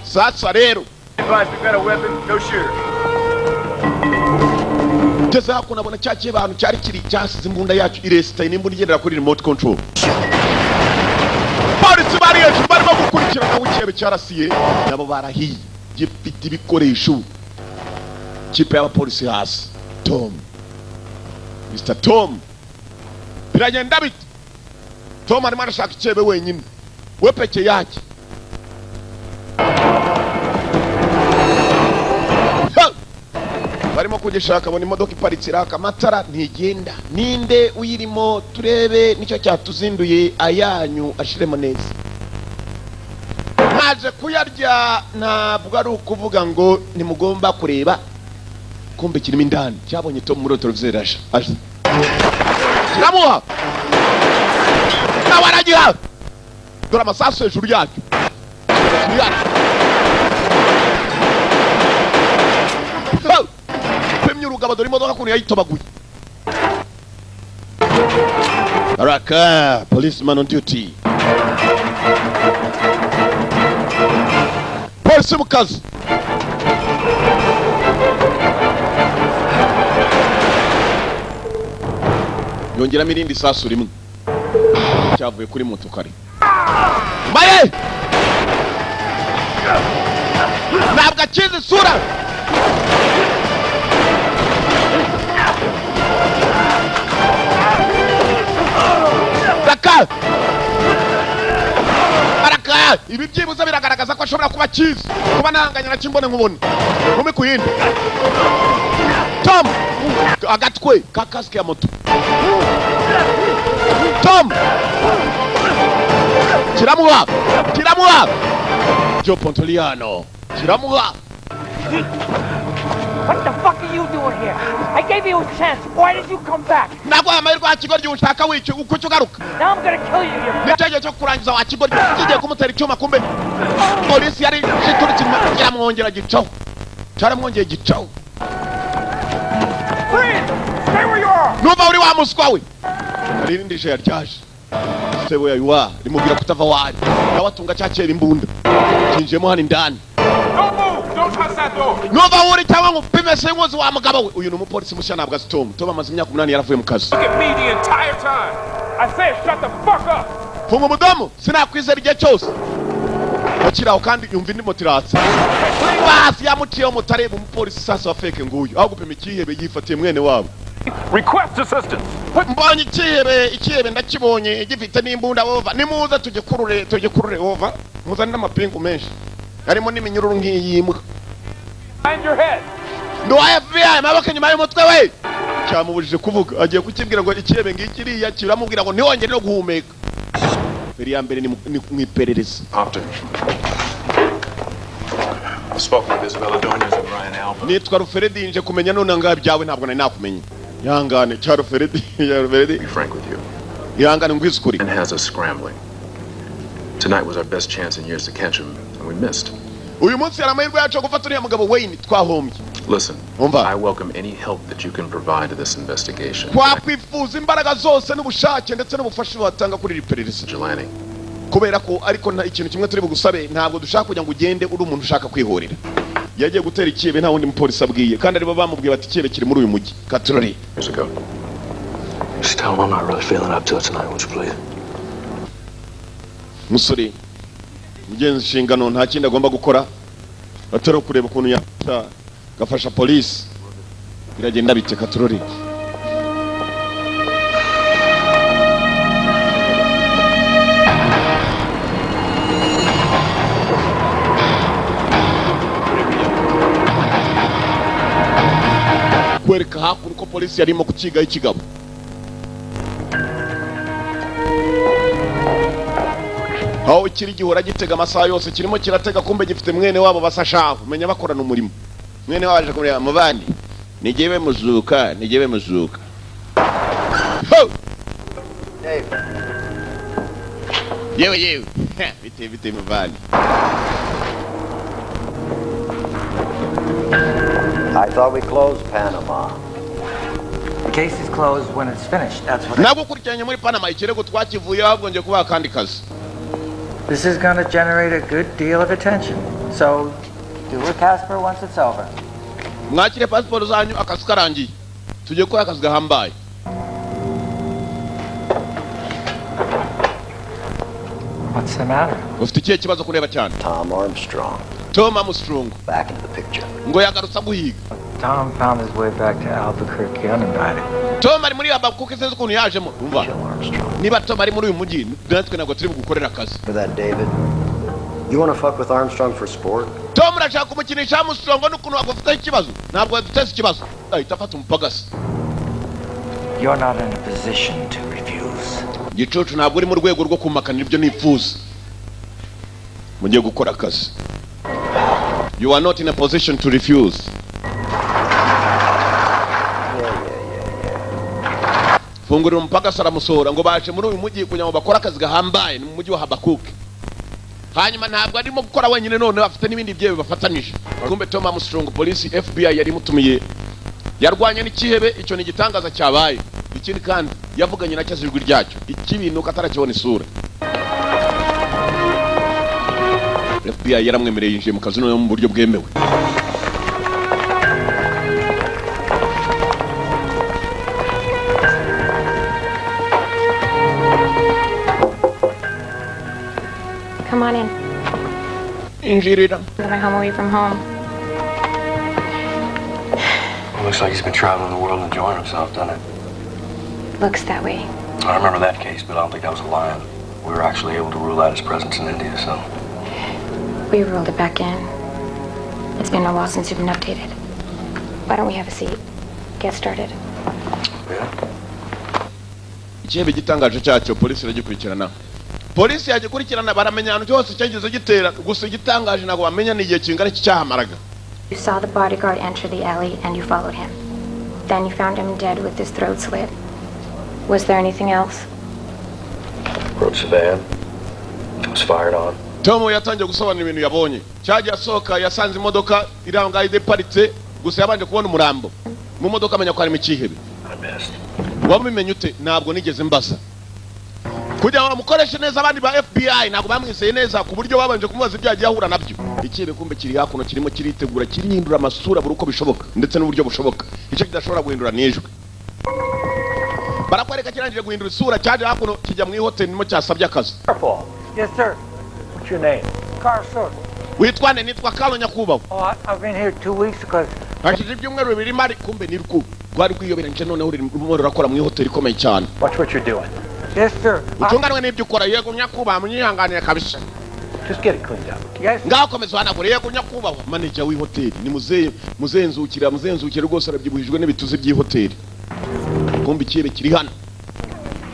sasa rero geze hako nabona cyakiye abantu cyari kiri cyasize imbunda yacu iresitaye n'imbunda igendera kuri remote control polisi bari hejuru barimo gukurikirana w'ikihebe cyarasiye nabo barahiye gifite ibikoresho kipe y'abapolisi hasi Mr. Tom biragenda bite Tom arimo arashaka ikihebe wenyine we peke yake barimo kugishaka abona imodoka iparitse iraka amatara ntigenda ninde uyirimo turebe nicyo cyatuzinduye ayanyu ashiremo neza naje kuyarya ntabwo ari ukuvuga ngo nimugomba kureba kumbe kirimo indani cyabonye Tom muri televiziyo aje kiramuha nawaragira dore amasasu hejuru yacyo urugabo dore imodoka kuntu yayitobaguye Baraka policeman on duty polisi mu kazi yongeramo irindi sasu rimwe cyavuye kuri moto kare maye ntabwo akizi isura Baraka ibi byibuze biragaragaza ko ashobora kuba kizi kuba nahanganya na kimbone nkubone nkumi ku yindi Tom agatwe kakaske ya moto Tom kiramuha Joe Pontoliano kiramuha What the fuck are you doing here? I gave you a chance. Why did you come back? Nagwa amahirwe akigoryi ushaka wice uko cyugaruka. Now I'm gonna kill you. Nitegereje cyo kurangiza wa kigoryi kigiye kumutera icyuma kumbe. Polisi yari shituriki yaramwongera gicaho. Cyaramwongeye gicaho. Stay where you are. Nuva uri wa muswa we. Ari ndije yaryaje. Stay where you are. Rimubwira kutava wari. Nawatunga cyakera imbunda. Kinjemo hano indani. Nuva uri cyangwa ngupime sengozi wa mugabo we uyu numupolisi mushya nabwo azi Tom amaze imyaka 8 yaravuye mu kazi funga umudamu sinakwizera igihe cyose akiraho kandi yumva indi motiratse basi yamuciyeho mutareba umupolisi sasa wa fake nguyu aho gupima ikihebe yifatiye mwene wabo request assistance mbonye ikihebe ndakibonye gifite n'imbunda over nimuza tugikurure over muzana n'amapingu menshi harimo n'iminyururu nk'iyimbwa behind your head no FBI mabaka nyuma y'umutwe we cyamubujije kuvuga agiye kukibwira ngo ikihebe ngikiriya kiramubwira ngo ntiwongere no guhumeka beri ya mbere ni mwiperereza nitwa Ruferedi nje kumenya none ngaho byawe ntabwo nari nakumenya yangane cya Ruferedi yangane ngwizukuri Tonight was our best chance in years to catch him, and we missed. Uyu munsi yaramahirwe yacu gufata uriya mugabo Wayne twahombye. Listen, Umva. I welcome any help that you can provide to this investigation. Twakwifuza imbaraga zose n'ubushake ndetse n'ubufasha watanga kuri iri perereza. Jelani. Kubera ko ariko nta ikintu kimwe turi bugusabe, ntabwo dushaka kugira ngo ugende uri umuntu ushaka kwihorera. Yagiye gutera ikibe nta wundi mupolisi abwiye kandi aribo bamubwiye bati ikibe kiri muri uyu mujyi. Katurori. Just tell him I'm not really feeling up to it tonight, would you please? Musore, mugenzi inshingano nta kindi agomba gukora atari kureba ukuntu gafasha polisi. Biragenda bite Katurori? Kwereka hakuno ko polisi yarimo kukigaho ikigabo. Aho ikiri gihora gitega amasaha yose kirimo kiratega kumbe gifite mwene wabo basashaho menya bakorana umurimo. Mwene waje kureba mubandi nigiye muzuka. Ho! Yewe. Bite mubandi. I thought we closed Panama. The case is closed when it's finished. That's what. Nabo kurikiranye muri Panama ikirego twakivuye ahubwo nje kuba kandi kazi. This is going to generate a good deal of attention. So, do it, Casper, once it's over. Mwakire passport zanyu akazi karangiye. Tujye gukora akazi gahambaye. What's the matter? Ufite ikihe kibazo kureba cyane? Tom Armstrong. Tom Armstrong. Back into the picture. Ngo yagarutsa guhiga. Tom found his way back to Albuquerque uninvited. Tom ari muri Albuquerque sinzi ukuntu yajemo. Umva. Niba Tom ari muri uyu mujyi, natwe ntabwo turi bugukorera akazi. For that, David. You want to fuck with Armstrong for sport? Tom arashaka kumukinisha Armstrong n'ukuntu agufite ikibazo. Ntabwo aduteze ikibazo. Ahita afata umupagasi. You're not in a position to refuse. Gicucu ntabwo uri mu rwego rwo kumakanira ibyo nifuza. Mugiye gukora akazi. You are not in a position to refuse. Fungurira umupagasi aramusohora ngo baje muri uyu mujyi kugira ngo bakore akazi gahambaye mu mujyi wa Habakuke. Hanyuma ntabwo arimo gukora wenyine none afite n'ibindi byewe bafatanije. Kumbe Tom Armstrong polisi FBI yari mutumiye. Yarwanye n'ikihebe icyo ni gitangaza cyabaye. Ikindi kandi yavuganye na cyazirwi ryacyo. Ikibintu katarakibona isura. FBI yaramwemereye yinjiye mu kazi no mu buryo bwemewe. Come on in. Injirira. On my home away from home. Well, looks like he's been traveling the world enjoying himself, doesn't it? Looks that way. I remember that case, but I don't think that was a lion. We were actually able to rule out his presence in India, so... We ruled it back in. It's been a while since you've been updated. Why don't we have a seat? Get started. Yeah. Ikihebe gitangaje cyacyo polisi iragikurikirana. Polisi yagikurikirana baramenya ahantu cyose cyagize gitera gusa igitangaje ntabwo bamenya n'igihe kingana cy'icyahamaraga. You saw the bodyguard enter the alley and you followed him. Then you found him dead with his throat slit. Was there anything else? Approached the van. It was fired on. Tom yatangiye gusobanura ibintu yabonye. Cyaje asohoka yasanze imodoka iranga ideparitse gusa yabanje kubona umurambo. Mu modoka amenya ko ari mu kihebe. Wabimenye ute? Ntabwo nigeze mbaza. Kugira ngo bamukoreshe neza abandi ba FBI ntabwo bamwiseye neza ku buryo babanje kumubaza ibyagiye ahura nabyo. Ikihebe kumbe kiri hakuno kirimo kiritegura kirihindura amasura buri uko bishoboka ndetse n'uburyo bushoboka. Icyo kidashobora guhindura nijwe. Barakwereka kirangije guhindura isura cyaje hakuno kijya mu hoteli nimo cyasabye akazi. Yes, sir. What's your name? Carl Short. Witwane nitwa Carl Nyakubahwa. Oh, I've been here 2 weeks because... Hashize ibyumweru bibiri mari kumbe ni ruku. Rwari kwiyoberanye none urimo urakora mu hoteli ikomeye cyane. Watch what you're doing. Yes, sir. Utunganwe n'ibyo ukora yego Nyakubahwa munyihanganira kabisa. Just get it cleaned up. Yes. Ngaho komeza wanagure yego Nyakubahwa manager w'ihoteli ni muzenzukira rwose arabyibuhijwe n'ibituzi by'ihoteli. Kumbe ikirere kiri hano.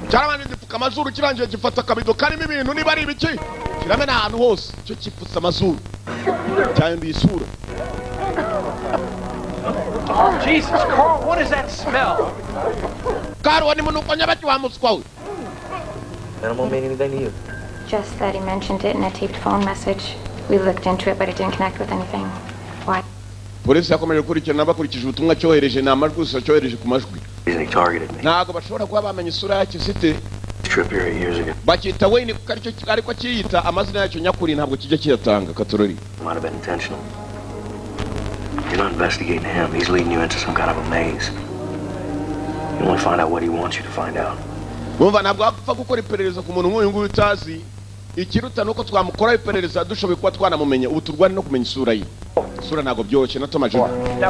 Cyarabanje gipfuka amazuru kirangije gifata kabido karimo ibintu niba ari ibiki. Kiramena ahantu hose cyo kipfutsa amazuru. Cyahinduye isura. Oh, Jesus, Carl, what is that smell? Carl, wani munuko nyabaki wa muswa we? Animal mean anything to you? Just that he mentioned it in a taped phone message. We looked into it, but it didn't connect with anything. Why? polisi yakomeje gukurikirana bakurikije ubutumwa cyohereje n'amajwi gusa cyohereje ku majwi He targeted me. ntago bashobora kuba bamenye isura yacyo site Trip here 8 years ago. bakita Wayne ariko kiyita amazina yacyo nyakuri ntabwo kijya kiyatanga Katorori. Might have been intentional. You're not investigating him. He's leading you into some kind of a maze. You want to find out what he wants you to find out. Bumva ntabwo apfa gukora iperereza ku muntu nk'uyu nguyu utazi ikiruta nuko twamukora iperereza dushoboye kuba twanamumenya ubu turwane no kumenya isura ye. Isura ntabwo byoroshye na Tomaje.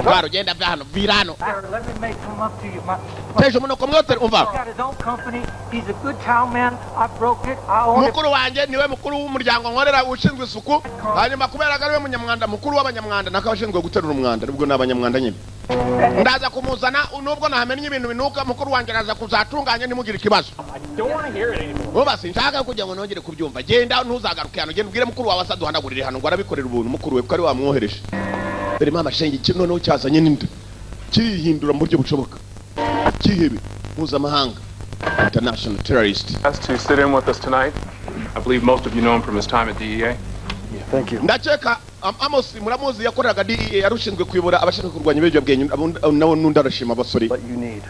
Twaro genda bwahano virano. Let me make him up to you. Tejo muno komyote umva. He's got his own company. He's a good town man. I broke it. I own it. Mukuru wanjye niwe mukuru w'umuryango nkorera ushinzwe isuku hanyuma kubera ari we munyamwanda mukuru w'abanyamwanda nakabashinzwe guterura umwanda nubwo n'abanyamwanda nyine ndaza kumuzana nubwo nahamenye ibintu binuka mukuru wanjye araza kuzatunganya nimugire ikibazo uba sinshaka kugira ngo nongere kubyumva genda ntuzagaruke hano genda ubwire mukuru wawe asaduhanagurire hano ngo arabikorera ubuntu mukuru we ko ari wamwohereje dore mama shenge kino no cyazanye n'indi kirihindura mu buryo bushoboka kihebe mpuzamahanga international terrorist. Has to sit in with us tonight. I believe most of you know him from his time at DEA. Yeah, thank you. Ndacheka Amos muramuzi yakoraga DEA yarushinzwe kuyobora abashaka kurwanya ibiyobyabwenge nawo nundarashima abasore. What you need.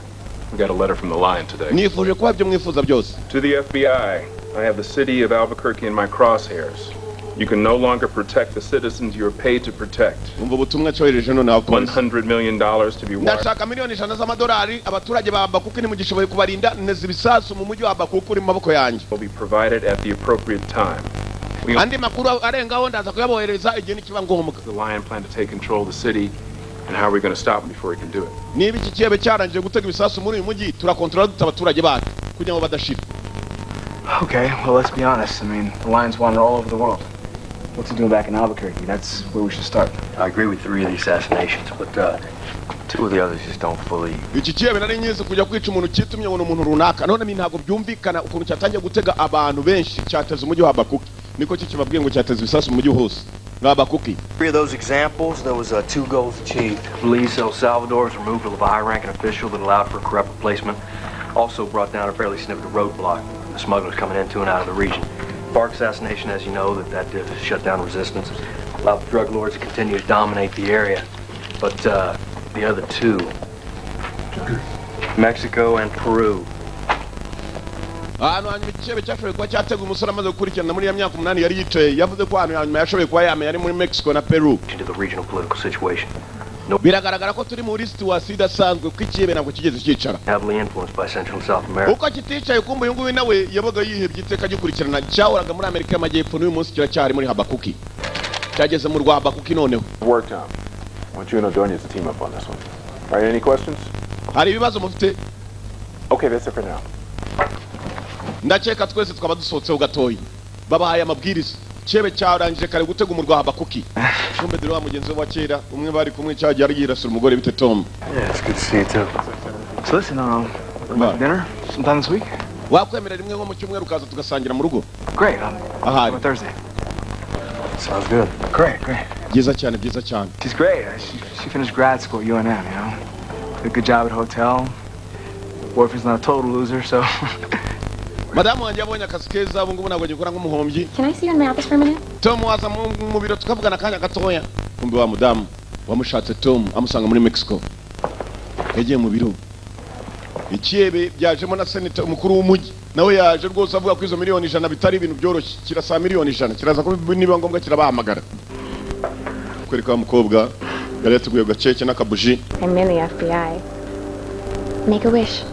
We got a letter from the Lion today. Nifuje kuba byo mwifuza byose. To the FBI, I have the city of Albuquerque in my crosshairs. You can no longer protect the citizens you are paid to protect. $100 million to be wired. Ndashaka miliyoni 100 z'amadolari abaturage ba Abakuki nimugishoboye kubarinda neza ibisasu mu mujyi wa Abakuki uri mu maboko yanjye. Will be provided at the appropriate time. Andi makuru arengaho ndaza kuyabohereza igihe nikiba ngombwa. The Lion plan to take control of the city, and how are we going to stop him before he can do it? Niba iki kibe cyarangije gutega ibisasu muri uyu mujyi turakontrola abaturage bacu kugira ngo badashira. Okay, well, let's be honest. I mean, the Lions wander all over the world. What's he doing back in Albuquerque? That's where we should start. I agree with 3 of the assassinations, but 2 of the others just don't fully. Iki kibe nari nyize kujya kwica umuntu kitumye ngo umuntu runaka none ntabwo byumvikana ukuntu cyatangiye gutega abantu benshi cyateza umujyi wa Abakuki niko kibabwiye ngo cyateza ibisasu mu mujyi hose nka Abakuki. 3 of those examples, there was 2 goals achieved. Police El Salvador's removal of a high-ranking official that allowed for corrupt replacement also brought down a fairly significant roadblock. The smugglers coming into and out of the region. Park assassination, as you know, that did shut down resistance, allowed the drug lords to continue to dominate the area. But the other 2, Mexico and Peru. Hano hanyuma ikibe cyashoboye kuba cyatega umusore amaze gukurikirana muri ya myaka 8 yari yicaye yavuze ko hano hanyuma yashoboye kuba yamenya ari muri Mexico na Peru. Into the regional political situation. Biragaragara ko turi muri situation idasanzwe ko ikibe ntabwo kigeze cyicara. Heavily influenced by Central and South America. Uko kiticaye kumva uyu nguyu nawe yabaga yihebye iteka gikurikirana cyahoraga muri Amerika y'Amajyepfo n'uyu munsi kiracyari muri Abakuki. Cyageze mu rwa Abakuki noneho. Work time. I want you and O'Donia to team up on this one. All right, any questions? Hari ibibazo mufite? Okay, that's it for now. Ndakeka twese twaba dusohotseho gatoyi. Babahaye amabwiriza. Chebe cyarangije kare gutega umurwa Abakuki. Shumbe dero wa mugenzi wa kera umwe bari kumwe cyaje yari yirasura umugore bite Tom. Yeah, it's good to see you too. So listen, we're dinner sometime this week? Wakwemera rimwe nko mu cyumweru kaza tugasangira mu rugo. Great. On Thursday. Sounds good. Great. Byiza cyane, byiza cyane. She's great. She finished grad school at UNM, you know. Did a good job at a hotel. Boyfriend's not a total loser, so. Madamu wanjye yabonye akazi keza ubu ngubu ntabwo gikora nk'umuhombyi. Can I see you in my office for a minute? Tom waza mu biro tukavugana kanya gatoya. Kumbe wa mudamu wamushatse Tom amusanga muri Mexico. Yagiye mu biro. Ikiebe byajemo na senator umukuru w'umujyi nawe yaje rwose avuga ko izo miliyoni 100 bitari ibintu byoroshye kirasa miliyoni 100 kiraza ko niba ngombwa kirabahamagara. Kwereka wa mukobwa yari yateguye gaceke n'akabuji. I'm in the FBI. Make a wish.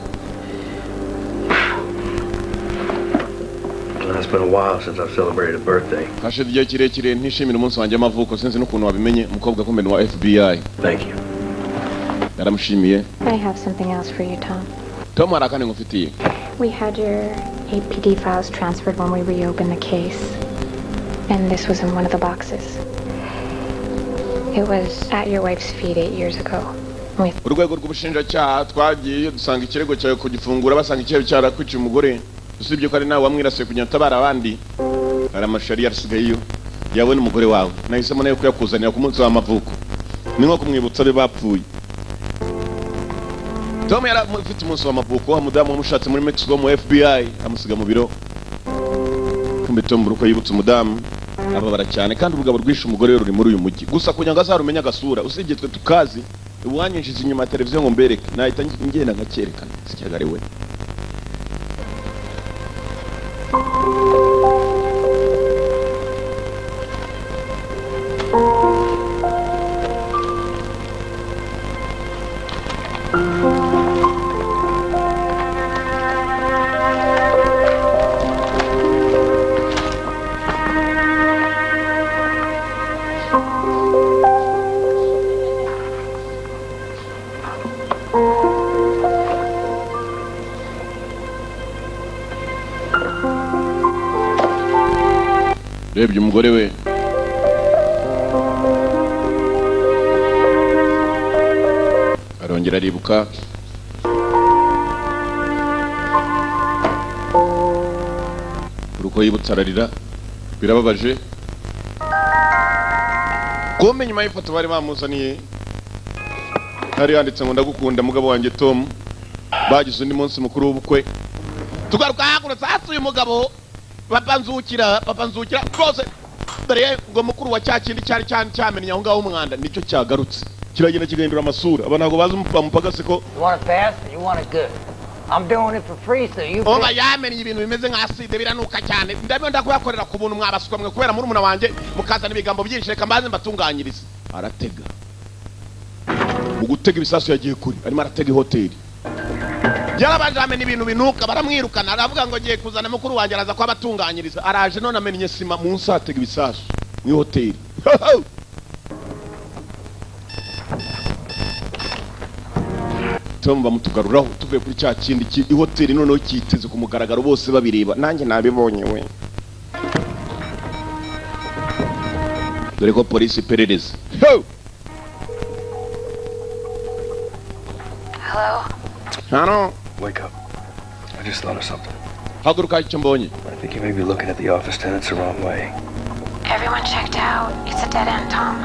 It's been a while since I've celebrated a birthday. Hashize igihe kirekire ntishimira umunsi wanjye amavuko sinzi n'ukuntu wabimenye umukobwa kumbe wa FBI. Thank you. Yaramushimiye. I have something else for you, Tom. Tom harakane ngufitiye. We had your APD files transferred when we reopened the case. And this was in one of the boxes. It was at your wife's feet 8 years ago. Urwego rw'ubushinjacyaha twagiye dusanga ikirego cyawe kugifungura basanga ikihe cyarakwica umugore. Usibye ko ari nawe wamwirasiye kugira tabara abandi. Ari amashari yarasigayeyo. Yawe n'umugore wawe. Nahisemo nayo kuyakuzanira ku munsi w'amavuko. Ni nko kumwibutsa be bapfuye. Tom yari afite umunsi w'amavuko umudamu wamushatse muri Mexico mu FBI amusiga mu biro. Kumbe Tom uko yibutsa umudamu ababara cyane kandi urugabo rwishe umugore ruri muri uyu mujyi gusa kugira ngo azarumenya agasura usibye twe tukazi uwanyinjiza inyuma ya televiziyo ngo mbereke nahita ngenda nkacyerekana sikyaga ari we rebye umugore we arongera aribuka uruko yibutsa ararira birababaje kome nyuma y'ifoto bari bamuzaniye hari yanditse ngo ndagukunda mugabo wanjye Tom bagize undi munsi mukuru w'ubukwe tugaruka hakuno sasuye umugabo papa nzukira rwose dore ngo mukuru wa cyakindi cyari cyamenya aho ngaho umwanda nicyo cyagarutse kiragenda kigahindura amasura aba ntabwo bazi umupagasi ko You want it fast or you want it good? I'm doing it for free so you oba yamenye ibintu bimeze nka acide biranuka cyane ndabyo ndakuyakorera ku buntu mwabasukwa mwe kubera muri umuna wanjye mukazana ibigambo byinshi reka mbaze mbatunganyirize aratega ugutega ibisasu yagiye kuri arimo aratega hoteli byarabajamene ibintu binuka baramwirukana aravuga ngo giye kuzana mukuru wanjye araza kwa batunganyiriza araje none amenye sima munsi atega ibisasu mu hoteli Tom bamutugaruraho tuvuye kuri cya kindi hoteli noneho kiteze ku mugaragaro bose babireba nanjye nabibonye we dore ko polisi iperereza Hello? Wake up. I just thought of something. Haguruka icyo mbonye. I think you may be looking at the office tenants the wrong way. Everyone checked out. It's a dead end, Tom.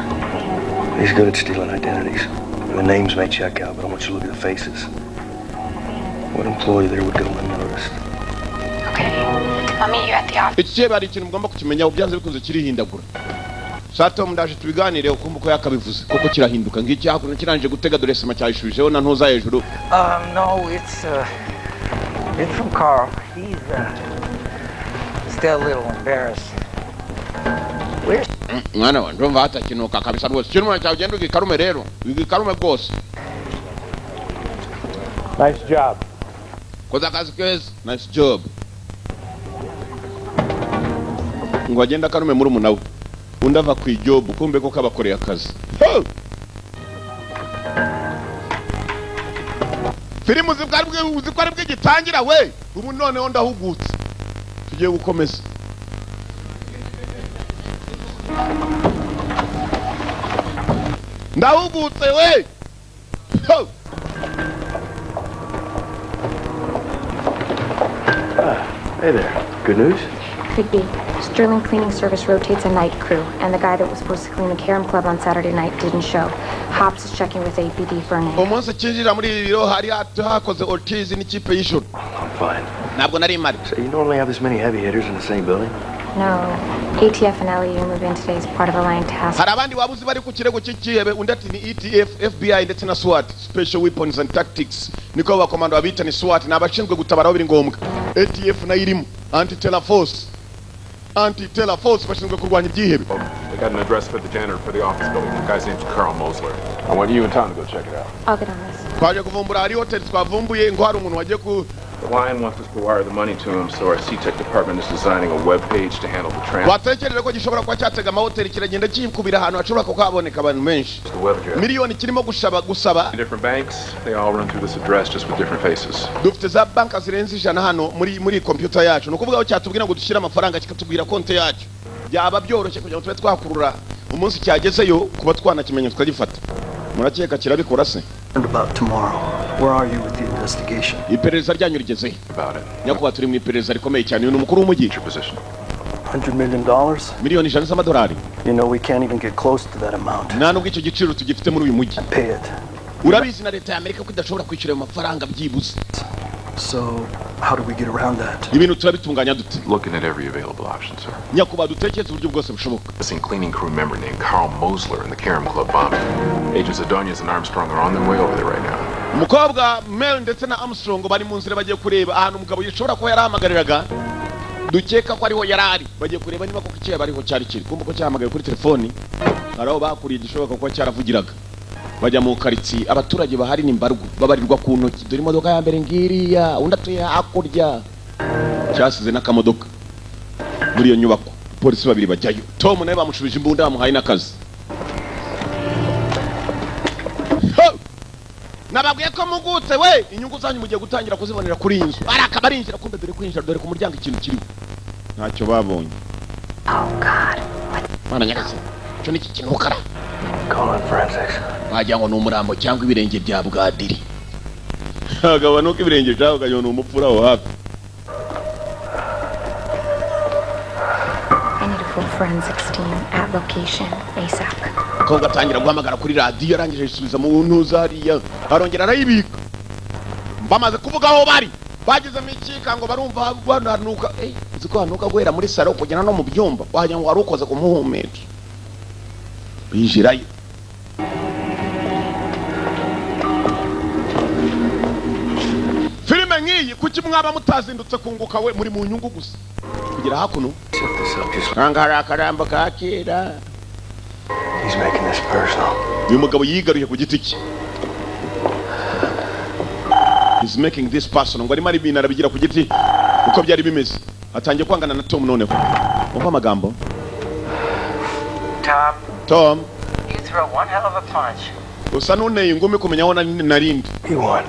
He's good at stealing identities. The names may check out, but I want you to look at the faces. What employee there would go unnoticed? Okay. I'll meet you at the office. Ikiye bari ikintu mugomba kumenya ubyanze bikunze kirihindagura. Sato ndaje tubiganire ukumva ko yakabivuze koko kirahinduka ngiki hakuno kiranje gutega dore sima cyayishujeho na ntuza hejuru. No, it's from Carl. He's still a little embarrassed. Where's mwana wa ndumva hatakinuka kabisa rwose kirimo cyagenda ugikarume rero ugikarume rwose. Nice job. Koza kazi keza. Nice job. Ngo agenda karume muri umunawe. Undava ku ijob kumbe ko kabakoreye akazi. Filimu zikwari bw'igitangira we ubu noneho ndahugutse tugiye gukomeza. Ndahugutse we. Hey there. Good news? Could be. Sterling Cleaning Service rotates a night crew, and the guy that was supposed to clean the Carom Club on Saturday night didn't show. Hobbs is checking with APD for a name. Umunsi kinjira muri biro hari hakoze Ortiz n'ikipe y'ishuri. I'm fine. Ntabwo nari mari. So you normally have this many heavy hitters in the same building? No. ATF and LEU move in today as part of a line task. Hari abandi wabuzi bari ku kirego cy'ikihebe undi ati ni ETF, FBI ndetse na SWAT, Special Weapons and Tactics. Niko abakomando babita ni SWAT n'abashinzwe gutabara biri ngombwa. ATF na irimo Anti-Terror Force bashinzwe kurwanya ibyihebe. They got an address for the janitor for the office building. The guy's name's Carl Mosler. I want you and Tom to go check it out. I'll get on this. Twaje kuvumbura hari hotel twavumbuye ngo hari umuntu wagiye ku The line wants us to wire the money to him, so our C-Tech department is designing a web page to handle the transfer. Watekereza ko gishobora kuba cyatega amahoteli kiragenda kikubira ahantu hashobora kuhaboneka abantu menshi. The web address. Miliyoni kirimo gusaba. Different banks, they all run through this address just with different faces. Dufite za banka zirenze ijana hano muri computer yacu. No kuvuga aho cyatubwira ngo dushyira amafaranga kikatubwira konte yacu. Byaba byoroshye kugira ngo tube twakurura umunsi cyagezeyo kuba twanakimenya tukagifata. Murakeka kirabikora se? About tomorrow. Where are you with the investigation? Iperereza ryanyu rigeze. About it. Nyakuba turi mu iperereza rikomeye cyane uyu mukuru w'umujyi. $100 million? Miliyoni 100 z'amadolari. You know we can't even get close to that amount. Nta nubwo icyo giciro tugifite muri uyu mujyi. Pay it. Urabizi na leta ya Amerika ko idashobora kwishyura ayo mafaranga byibuze. So How do we get around that? ibintu turabitunganya dute? Looking at every available option, sir. Nyakuba dutekereze uburyo bwose bushoboka. Missing cleaning crew member named Carl Mosler in the Karam Club bombing. Agents Adonis and Armstrong are on their way over there right now. Umukobwa Mel ndetse na Armstrong bari mu nzira bagiye kureba ahantu umugabo yishobora ko yarahamagariraga. Dukeka ko ariho yarari. Bagiye kureba niba koko kiye bariho cyari kiri. Kumva ko cyahamagaye kuri telefoni. Araho bakuriye gishoboka ko cyaravugiraga. Bajya mu karitsiye abaturage bahari ni mbarwa babarirwa ku ntoki. Dore imodoka ya mbere ngiriya undi atuye hakurya. Cyasize n'akamodoka muri iyo nyubako. Polisi babiri bajyayo. Tom nawe bamushubije imbunda bamuhaye n'akazi. Nababwiye ko mugutse we inyungu zanyu mugiye gutangira kuzibonera kuri inzu. Barakabarinjira kumbe dore kwinjira dore ku muryango ikintu kiriho. Ntacyo babonye. Oh God. Mana nyarase. Cyo niki kintu ukara. Call in forensics. Bajya ngo n'umurambo cyangwa ibirenge bya bwadiri. Agabanuka ibirenge byawe kanyo n'umupfura wo hafi. I need a full forensics team at location ASAP. Ko gatangira guhamagara kuri radio arangije isubiza mu ntuza hariya. Arongera arayibika. Bamaze kuvuga aho bari. Bageze mu ikika ngo barumva bananuka. Ziko hanuka guhera muri salo kugena no mu byumba. Wajya ngo warukoze ku muhumeka. Binjirayo. Filime ngiyi kuki mwaba mutazindutse kunguka we muri mu nyungu gusa. Kugira hakuno. Angara karamba kakira. He's making this personal. Uyu mugabo yigaruye ku giti cye. He's making this personal. Ngo arimo aribina arabigira ku giti uko byari bimeze. Atangiye kwangana na Tom noneho. Umva amagambo. Tom. You throw one hell of a punch. Usa none ingumi kumenya aho narindi. He won.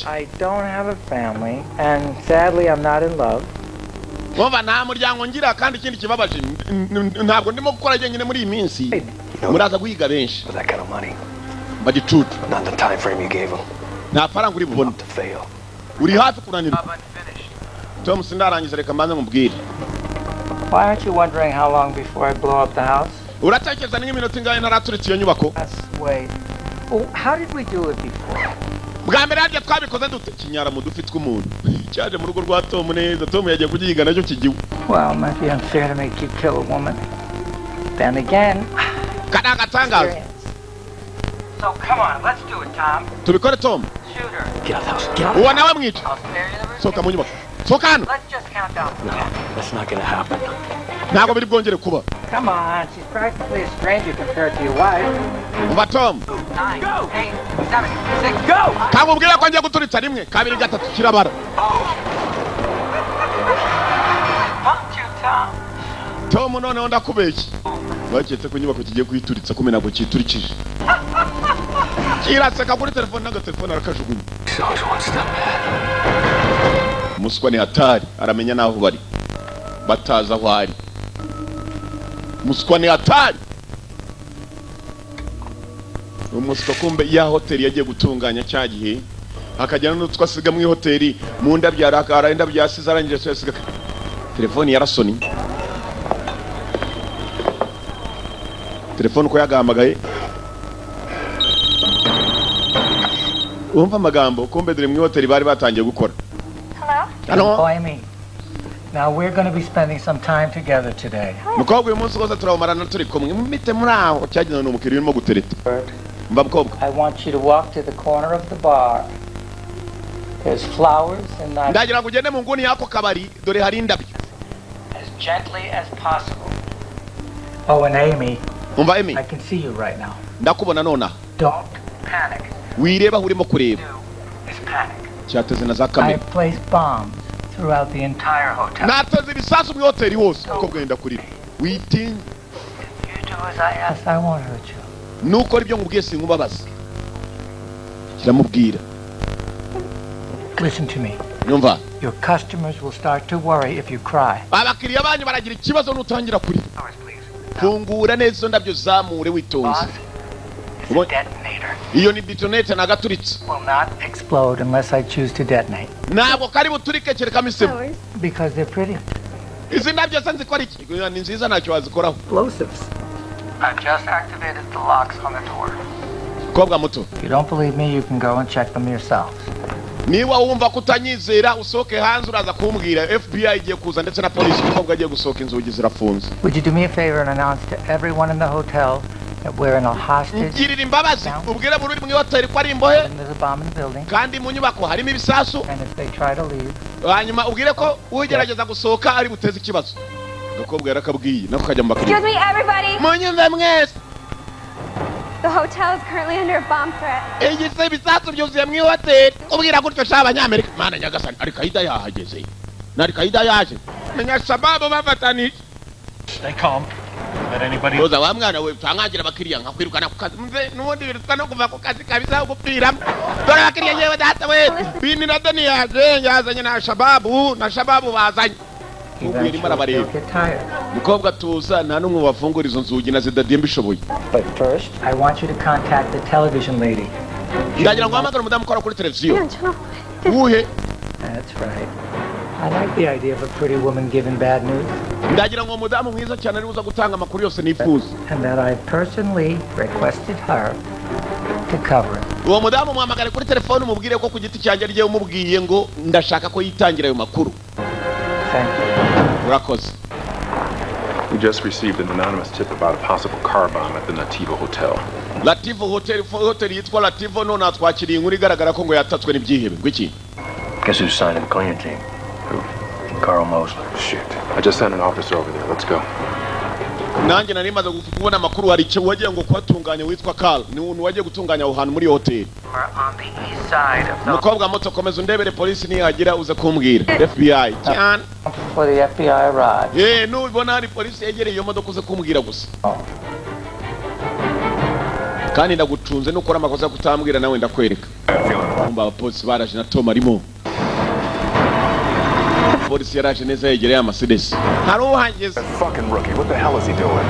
I don't have a family, and sadly I'm not in love. Wumva nta muryango ngira kandi ikindi kibabaje ntabwo ndimo gukora nyine muri iyi minsi. Muraza guhiga benshi. For that kind of money. Bagicucu. Not the time frame you gave him. Nta faranga uri bubone. To fail. Uri hafi kunanirwa. Tom sindarangiza reka mbanze mubwire. Why aren't you wondering how long before I blow up the house? Uratekereza n'iminota ingahe ntaraturitse iyo nyubako? Wait. Oh, how did we do it before? Bwa mbere harya twabikoze dute kinyara mu dufi tw'umuntu. Cyaje mu rugo rwa Tom neza. Tom yagiye kugihiga nacyo kigiwe. Well, might be unfair to make you kill a woman. Then again, kana gatangaza. So come on, let's do it, Tom. Tubikore Tom. Shoot her. Get out of the house. Get out. Uwa nawe mwica. Soka mu nyubako. Soka hano. Let's just count down. No, that's not gonna happen. Ntabwo biri bwongere kuba. Come on, she's practically a stranger compared to your wife. Umva Tom. 9, 8, 7, 6, go! Kamubwira ko ngiye guturitsa rimwe kabiri gatatu kirabara. Punked you, Tom. Tom noneho ndakubeshye. Baketse ko nyubako kigiye kuyituritsa kumena ko kiturikije. Kiraseka kuri telefone naga telefone arakajugunya. Muswa ni hatari aramenya naho bari. Bataza aho ari. Muswa ni hatari. Umuswa kumbe ya hoteli yagiye gutunganya cyagihe akajyana n'utwa asiga mu hoteli mu ndabya arakara indabya asize arangije so yasiga telefone yarasoni. Telefone ko yagamagaye. Umva amagambo kumbe dore mu hoteli bari batangiye gukora. Hello? Oh, Amy. Now we're going to be spending some time together today. Mukobwa uyu munsi wose turamarana turi kumwe mumite muri aho cyagenda n'umukiriya urimo gutereta. Mba mukobwa. I want you to walk to the corner of the bar. There's flowers and I ndagira ngo ugende mu nguni yako kabari dore hari indabyo. As gently as possible. Oh, and Amy. Umva Amy. I can see you right now. Ndakubona nona. Don't panic. Wireba urimo kureba. Is panic. Cyateze na za kamera. I placed bombs throughout the entire hotel. Nateze ibisasu mu hoteli hose mukobwa yenda kurira. Witinya. You do as I ask, I won't hurt you. Nuko ari byo ngubwiye sinkubabaza. Kiramubwira. Listen to me. Numva. Your customers will start to worry if you cry. Abakiriya banyu baragira ikibazo nutangira kurira. Fungura neza ndabyo zamure witonze. Iyo ni detonator na gaturitse. Will not explode unless I choose to detonate. Ntabwo kari buturike kereka misemo. Because they're pretty. Izi ndabyo sanze ko ari iki? Ni nziza ntacyo wazikoraho. Explosives. I just activated the locks on the door. Kobwa muto. If you don't believe me, you can go and check them yourself. niba wumva kutanyizera usoke hanze uraza kumbwira. FBI igiye kuza ndetse na polisi kuko agiye gusoka inzugi zirafunze. Would you do me a favor and announce to everyone in the hotel that we're in a hostage? Ngirira imbabazi ubwira muri mu hotel ko ari imbohe. There's a bomb in the building. Kandi mu nyubako harimo ibisasu. And if they try to leave. Hanyuma ubwire ko ugerageza gusoka ari buteze ikibazo. Gakobwa yarakabwiye nako kajya mu Excuse me, everybody. Munyumve mwese. The hotel is currently under a bomb threat. Igise ibisasu byuzuye mu hotel. Ubwira gutyo shaba abanyamerika. Mana nyagasani ari Kaida yahageze. Nari Kaida yaje. Menya sababu bafatani. Stay calm. Let anybody. Oza wa mwana we tangagira bakiriya nkakwirukana ku kazi. Mve nubundi birutana kuva ku kazi kabisa gupira. Dore bakiriya yewe data we. Bini na dani yazanye na shababu bazanye. Mukobwa tuza nta numwe wafungura izo nzugi na zidadimba ishoboye. But first, I want you to contact the television lady. Ndagira ngo hamagara umudamu ukora kuri televiziyo. Uhe? That's right. I like the idea of a pretty woman giving bad news. Ndagira ngo umudamu mwiza cyane ari uza gutanga amakuru yose nifuza. And that I personally requested her to cover it. Uwo mudamu muhamagare kuri telefone umubwire ko ku giti cyanjye ariye umubwiye ngo ndashaka ko yitangira ayo makuru. Thank you. Rakoze. We just received an anonymous tip about a possible car bomb at the Nativo Hotel. Nativo Hotel yitwa Nativo none atwakiriye inkuru igaragara ko ngo yatatswe n'ibyihebe. Ngwiki? Guess who's signed the cleaning team? Who? Carl Mosley. Shit. I just sent an officer over there. Let's go. Nanjye nari maze kubona amakuru hari icyo wagiye ngo kwatunganya witwa Carl. Ni umuntu wagiye gutunganya aho hantu muri hotel. Mukobwa moto komeza undebere polisi nihagira uze kumbwira. FBI. Cyane. For the FBI arrived. Nubona hari polisi yegereye iyo modoka uze kumbwira gusa. Kandi ndagucunze nukora amakosa kutambwira nawe ndakwereka. Umba abapolisi baraje na Tom arimo. Polisi yaraje neza yegereye ama Mercedes. Hari uhangeze. That fucking rookie. What the hell is he doing?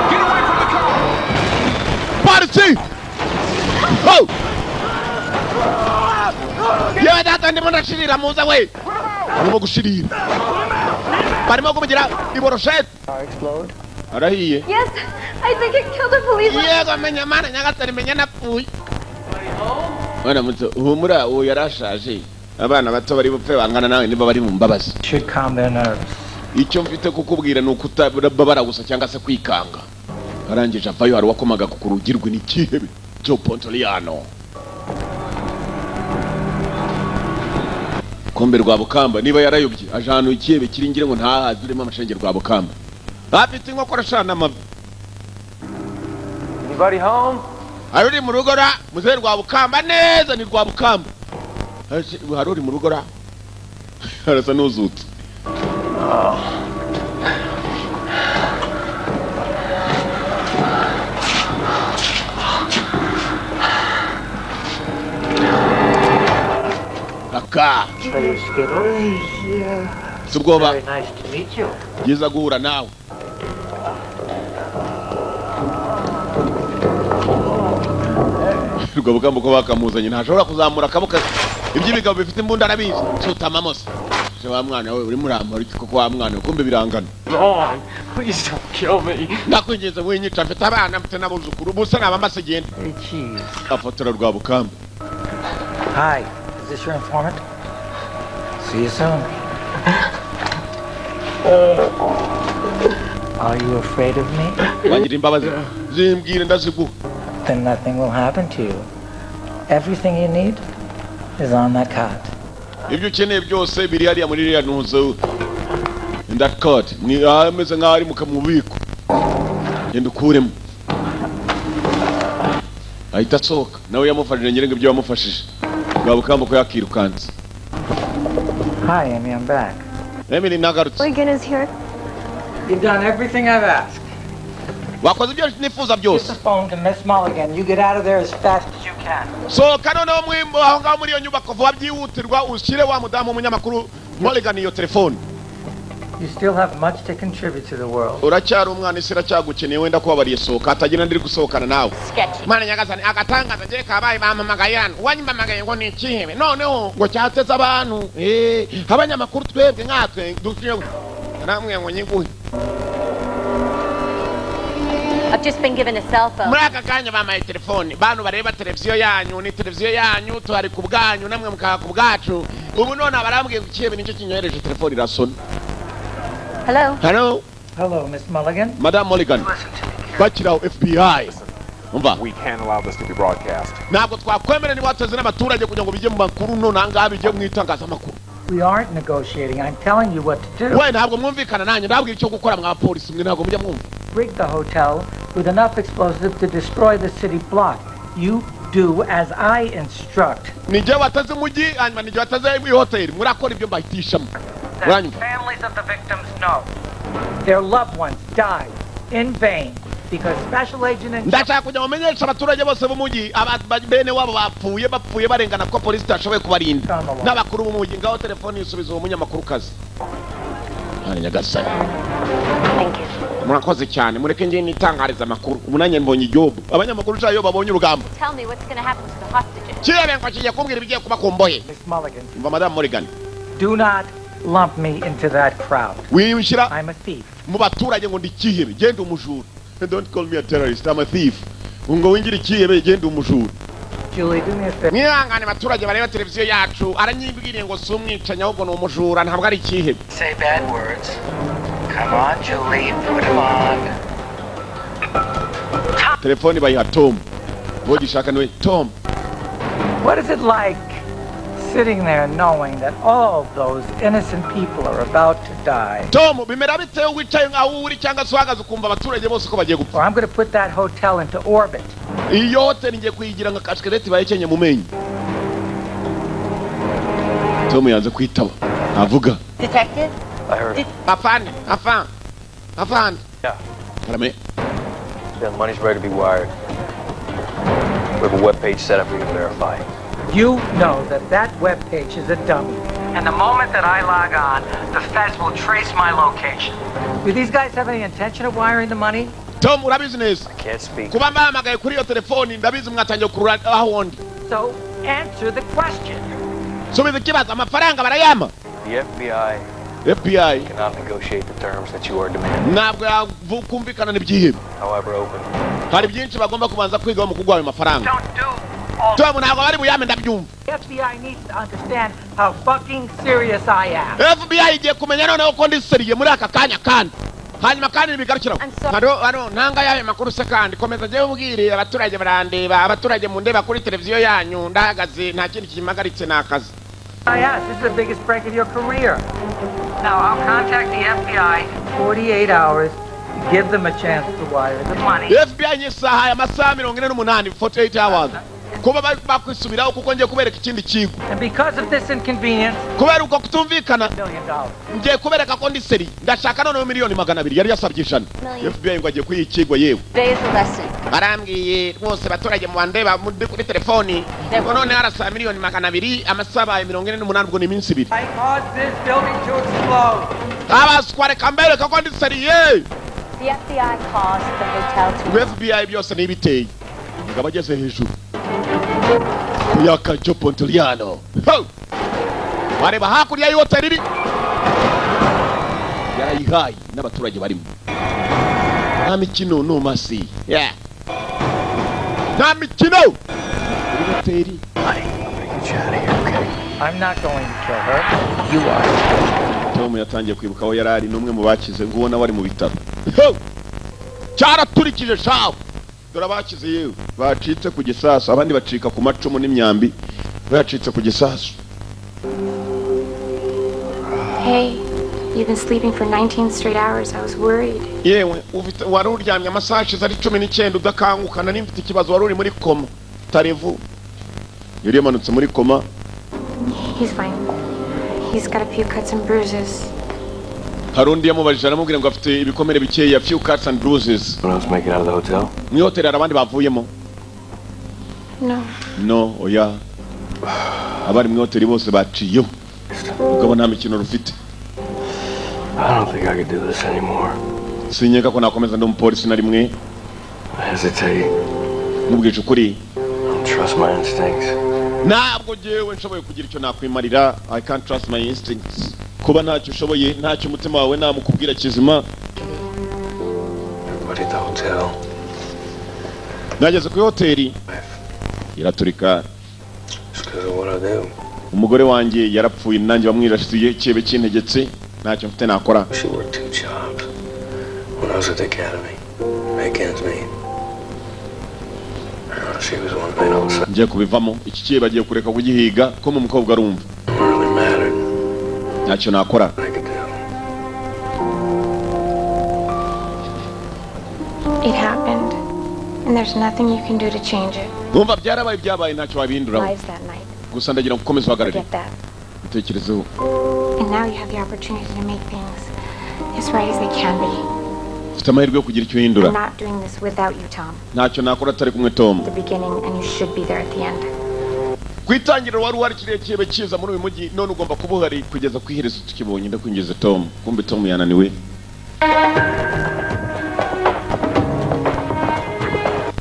Get away from the car! Party! Oh! Yeah, that ndi mona shirira muza we. Arimo gushirira. Barimo kumugira iboroshete. Explode. Arahiye. Yes, I think it killed a police officer. Yego menya mana nyagatari menya napfuye. Wana muto humura uwo yarashaje. Abana bato bari bupfe bangana nawe niba bari mu mbabazi. Should calm their nerves. Icyo mfite kukubwira nuko utabara gusa cyangwa se kwikanga. Arangije avayo hari wakomaga kukurugirwe n'ikihebe. Joe Pontoliano. Kombe rwa Bukamba niba yarayobye ajano ikihebe kiringire ngo ntahaze urimo amashenge rwa Bukamba. Afite inkokora shana amavi. Anybody home? Aruri mu rugo ra muze rwa Bukamba neza ni rwa Bukamba. Haruri mu rugo ra. Harasa nuzutse. Aka. Subwoba. Very nice to meet you. Giza guhura nawe. Rwa Bukamba ko bakamuzanye ntashobora kuzamura akabuka iby'ibigabo bifite imbunda arabizi. Sutama mose. Se wa mwana we uri muramara iki koko wa mwana kumbe birangana. No, please don't kill me. Nakwinjiza mwenyica mfite abana mfite nabuzukuru busa nabamase genda. Hey, cheese. Afotora Rwa Bukamba. Hi, is this your informant? See you soon. Are you afraid of me? Wangira imbabazi zimbwire ndaziguha. Then nothing will happen to you. Everything you need is on that card. Ibyo ukeneye byose biri hariya muri iriya ntuzo. In that card. Ni ameze nkaho ari mukamubiko. Genda ukuremo. Ahita asohoka. Nawe yamufashije nyirenga ibyo wamufashije. Rwa Bukamba ko yakirukanze. Hi, Amy, I'm back. Emily nagarutse. Regan is here. You've done everything I've asked. Wakoze ibyo nifuza byose. Get the phone to Miss Mulligan. You get out of there as fast as you can. So kanono mwimbo aho ngaho muri iyo nyubako vuba byihutirwa ushyire wa mudamu umunyamakuru Mulligan iyo telefone. You still have much to contribute to the world. Uracyari umwana isi iracyagukeneye wenda kubabariye soka atagira ndiri gusohokana nawe. Mana nyagasani agatangaza je kabaye bamamagayana. Wanyimamagaye ngo ni ikihebe. Noneho ngo cyateza abantu. Abanyamakuru twebwe nkatwe dukwiye namwe ngo nyiguhe. A I've just been given a cell phone. Muraka kanya bamaye telefone bantu bareba televiziyo yanyu ni televiziyo yanyu tuhari ku bwanyu namwe mukaka ku bwacu ubu none abarambwiye kukiye nicyo kinyohereje telefone irasona. Hello. Hello. Hello, Miss Mulligan. Madam Mulligan. Bakiraho FBI. We can't allow this to be broadcast. Ntabwo twakwemera ni bateze n'abaturage kugira ngo bijye mu makuru none angaha bijye mu itangazamakuru. We aren't negotiating. I'm telling you what to do. We ntabwo mwumvikana nanjye ndabwira icyo gukora mwa polisi mwe ntabwo mujya mwumva. Rig the hotel with enough explosive to destroy the city block. You do as I instruct. Nije wataze mugi hanyuma nije wataze mu hotel murakora ibyo mbahitishamo. The families of the victims know their loved ones died in vain because special agent and ndashaka kujya mumenyesha abaturage bose b'umugi bene wabo bapfuye barengana ko polisi tashoboye kubarinda n'abakuru b'umugi ngaho telefone yisubiza uwo munyamakuru kazi. Hari Nyagasani. Thank you. Murakoze cyane mureke ngiye nitangariza amakuru umunanye mbonye ijobo abanyamakuru cyayo babonye urugamba. Tell me what's going to happen to the hostages. Kibe ngo kigiye kumbwira ibigiye kuba kumboye. Miss Mulligan. Madam Mulligan. Do not lump me into that crowd. I'm a thief. Mu baturage ngo ndikihebe genda umujura. Don't call me a terrorist, I'm a thief. Ngo wingira ikihebe genda umujura. Julie, do me a favor. Mwihangane abaturage bareba televiziyo yacu aranyibwiriye ngo si umwicanya ahubwo ni umujura ntabwo ari ikihebe. Say bad words. Come on, Julie, put him on. Telefoni bayiha Tom. Bogishaka niwe Tom. What is it like sitting there knowing that all those innocent people are about to die? Tom, bimera bite wicaye ngaho uri cyangwa swagaza ukumva abaturage bose ko bagiye gupfa. I'm going to put that hotel into orbit. Iyo hotel ngiye kuyigira nka kaskereti bayekenye mu menyo. Tom yanze kwitaba. Avuga. Detective? I heard it. Afan. Yeah. Karame. The money's ready to be wired. We have a webpage set up for you to verify. You know that webpage is a dummy. And the moment that I log on, the feds will trace my location. Do these guys have any intention of wiring the money? Tom, urabizi neza. I can't speak. Kuba mpamagaye kuri iyo telefoni ndabizi mwatangiye kurura aho wondi. So, answer the question. Subiza ikibazo amafaranga barayama. The FBI cannot negotiate the terms that you are demanding. Ntabwo yakumvikana n'ibyihebe. However open. Hari byinshi bagomba kubanza kwiga mu kugwa ayo mafaranga. Don't do all. Tom, ntabwo bari buyame ndabyumva. The FBI needs to understand how fucking serious I am. FBI igiye kumenya noneho ko ndi seriye muri aka kanya kandi. Hanyuma kandi nibigarukiraho. Hano ntanga yawe makuru se kandi komeza je ubwire abaturage barandeba abaturage mu ndeba kuri televiziyo yanyu ndahagaze nta kindi kimagaritse nakazi. Yes, this is the biggest break of your career. Now, I'll contact the FBI in 48 hours to give them a chance to wire the money. FBI nyisaha ya masaha 48 48 hours. Kuba bakwisubiraho kuko ngiye kubereka ikindi kigo. And because of this inconvenience, kubera uko kutumvikana $1 million. ngiye kubereka ko ndi seri ndashaka none $200,000 yari yasabye ijana. FBI ngo agiye kuyikigwa yewe. Today's the lesson. Arambwiye rwose abaturage mu bandeba kuri telefoni ngo none harasa $200,000 amasaha 48 ubwo ni iminsi 2. I caused this building to explode. Abaskware kambere kako ndi seri ye. The FBI caused the hotel to FBI byose nibiteye. Ngabageze hejuru. Yaka Jopontoliano. Ho! Wareba hakurya y'hotel iri. Yarayihaye n'abaturage barimo. Nta mikino no masi. Yeah. Nta mikino. Hotel. I'm not going to kill her. You are. Tom yatangiye kwibuka aho yarari n'umwe mu bakize ngo ubona bari mu bitaro. Ho! Cyaraturikije shaho. Dore abakize yewe bacitse ku gisasu abandi bacika ku macumu n'imyambi bacitse ku gisasu. Hey, you've been sleeping for 19 straight hours. I was worried. Yewe wari uryamye amasaha ashize ari 19 udakanguka nari mfite ikibazo wari uri muri koma tarevu. Yari yamanutse muri koma. He's fine. He's got a few cuts and bruises. Harundi yamubajije aramubwira ngo afite ibikomere bikeya few cuts and bruises. When I was making out of the hotel? Mu hotel arabandi bavuyemo. No, oya. Abari mu hotel bose baciyo. Ugabo nta mikino rufite. I don't think I could do this anymore. Sinyeka ko nakomeza ndo umupolisi na rimwe. I hesitate. Mubwije ukuri. Don't trust my instincts. Ntabwo jewe nshoboye kugira icyo nakwimarira. I can't trust my instincts. Kuba ntacyo ushoboye ntacyo umutima wawe namukubwira kizima. Everybody at the hotel. nageze ku hoteli iraturika. It's because of what I do. Umugore wanjye yarapfuye nanjye bamwirashyiye cyebe kintegetse ntacyo mfite nakora. She worked 2 jobs. When I was at the academy, make ends meet. She was one thing I was. Ngiye kubivamo iki cyebe agiye kureka kugihiga ko mu mukobwa arumva. Really mattered. Ntacyo nakora. It happened, and there's nothing you can do to change it. Numva byabaye ntacyo wabihindura. Lives that night. Gusa ndagira ngo ukomeze uhagarare. Get that. Bitekerezeho. And now you have the opportunity to make things as right as they can be. Ufite amahirwe yo kugira icyo uhindura. I'm not doing this without you, Tom. Ntacyo nakora atari kumwe Tom. The beginning, and you should be there at the end. Kwitangirira wari uhari cyebe cyiza muri uyu mujyi none ugomba kuba uhari kugeza ku iherezo tukibonye ndakwinjiza Tom. Kumbe Tom yananiwe.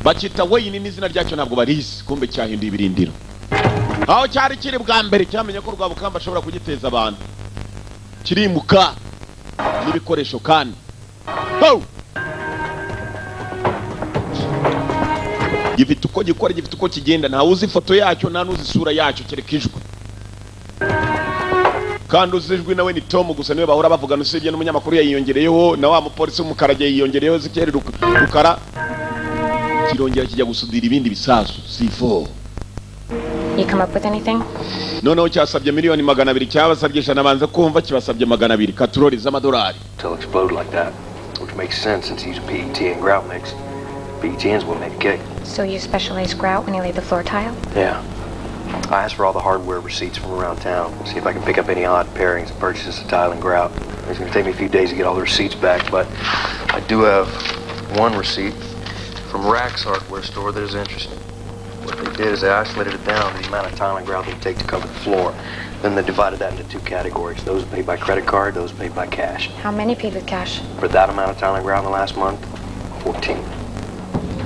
Bakita Wayne n'izina ryacyo ntabwo barizi kumbe cyahinduye ibirindiro. Aho cyari kiri bwa mbere cyamenye ko Rwabukamba ashobora kugiteza abantu. Kirimuka n'ibikoresho kandi. Ho! Gifite uko gikora gifite uko kigenda nta uzi ifoto yacyo nta nuzi isura yacyo kerekijwe. Kandi uzijwe nawe ni Tom gusa niwe bahora bavugana usibye n'umunyamakuru yiyongereyeho na wa mupolisi w'umukara yiyongereyeho zikeri rukara. Kirongera kijya gusudira ibindi bisasu C4. You come up with anything? Noneho cyasabye miliyoni 200 cyabasabye ijana banze kumva kibasabye 200 katurori z'amadolari. Till explode like that, which makes sense since he's a PET and grout mix. PET's will make a cake. So you specialize grout when you lay the floor tile? Yeah. I asked for all the hardware receipts from around town. See if I can pick up any odd pairings and purchases of tile and grout. It's going to take me a few days to get all the receipts back, but I do have one receipt from Rack's hardware store that is interesting. What they did is they isolated it down to the amount of tile and grout they take to cover the floor. Then they divided that into 2 categories. Those paid by credit card, those paid by cash. How many paid with cash? For that amount of tile and grout in the last month, 14.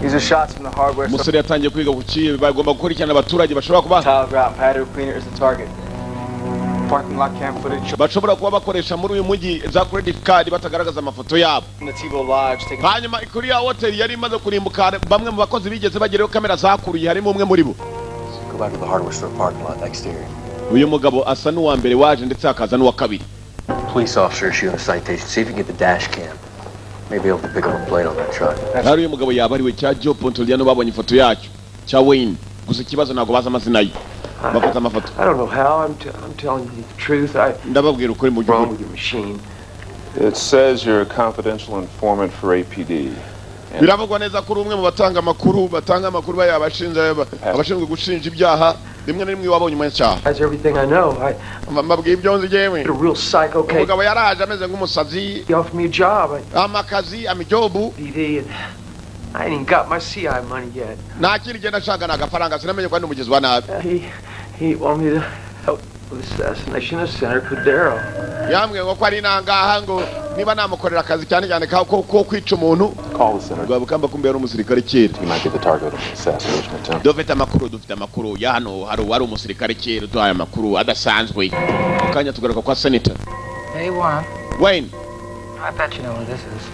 These are shots from the hardware store. Musore yatangiye kwiga kuki bagomba gukurikirana abaturage bashobora kuba Tile grout and patio cleaner is the target. Parking lot cam footage. bashobora kuba bakoresha muri uyu mujyi za credit card batagaragaza amafoto yabo. Hanyuma kuri ya hotel yari imaze kurimbuka bamwe mu bakozi bigeze bagereyo kamera zakuruye harimo umwe muri bo. Go back to the hardware store parking lot exterior. Uyu mugabo asa n'uwa mbere waje ndetse akaza n'uwa kabiri. Police officer issuing a citation. See if you can get the dash cam. Maybe able to pick up a plate on that truck. Hari uyu mugabo yabariwe cya Joe Pontoliano babonye ifoto yacyo cya Wayne. Gusa ikibazo ntago baza amazina ye. Bafata amafoto. I don't know how. I'm telling you the truth. Ndababwira ukuri mu wrong with your machine. It says you're a confidential informant for APD. Biravugwa neza kuri umwe mu batanga amakuru abashinzwe gushinja ibyaha rimwe na rimwe wabonye mu cyaha. That's everything I know. Mabwiye ibyo nzi jewe. A real psycho case. Umugabo yaraje ameze nk'umusazi. He offered me a job. Amakazi amijobu. I ain't even got my CI money yet. Nta kindi genda shaka nagafaranga sinamenye ko ari umugezi wa nabi. He wanted me to help with the assassination of Senator Cordero. Yambwiye ngo ko ari nangaha ngo niba namukorera akazi cyane cyane ko kwica umuntu. Call the center. Rwabukamba kumbe yari umusirikare kera. You might get the target of the assassination attempt. Dufite amakuru ya hano wari umusirikare kera duhaye amakuru adasanzwe. Akanya tugaruka kwa senator. Hey, Wayne. I bet you know what this is.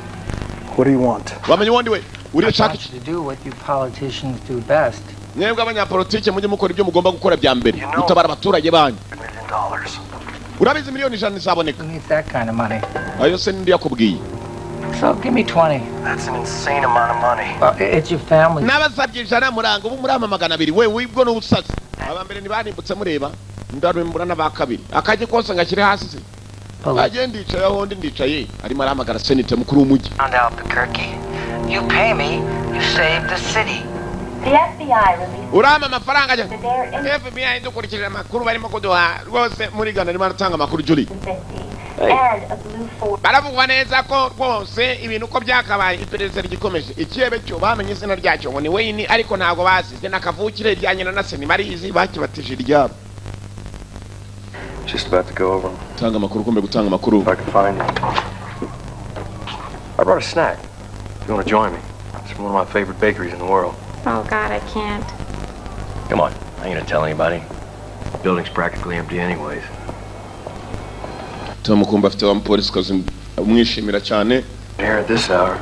What do you want? Wamenye wundi we? I want you to do what you politicians do best. Mwebwe abanyapolitike mujye mukora ibyo mugomba gukora bya mbere. Gutabara abaturage banyu. Urabizi miliyoni 100 zaboneka. Who needs that kind of money? Ayo se ndi yakubwiye. So give me 20. That's an insane amount of money. Well, it's your family. Nabasabye ijana muranga ubu muri 200 we wibwo no usaza. Abambere ni banimbutse mureba. Ndarumbura n'abakabiri. Akaje kose ngakire hasi se. Agenda yicaye aho ndi ndicaye. Arimo arahamagara senator mukuru w'umujyi. Found Albuquerque. You pay me, you save the city. The FBI released Urama amafaranga ajya. FBI dukurikirira amakuru barimo kuduha rwose muri Ghana arimo aratanga amakuru Julie. and a blue Ford. Baravugwa neza ko rwose ibintu uko byakabaye iperereza rigikomeje. Ikiyebe cyo bamenye izina ryacyo ngo ni Wayne ariko ntago basize nakavukire ryanye na Seni Marizi bakibatije iryabo. Just about to go over. Tanga amakuru kumbe gutanga amakuru. If I can find you. I brought a snack. If you want to join me. It's from one of my favorite bakeries in the world. Oh, God, I can't. Come on. I ain't gonna tell anybody. The building's practically empty anyways. Tom kumba afite wa police kazi umwishimira cyane. Here at this hour.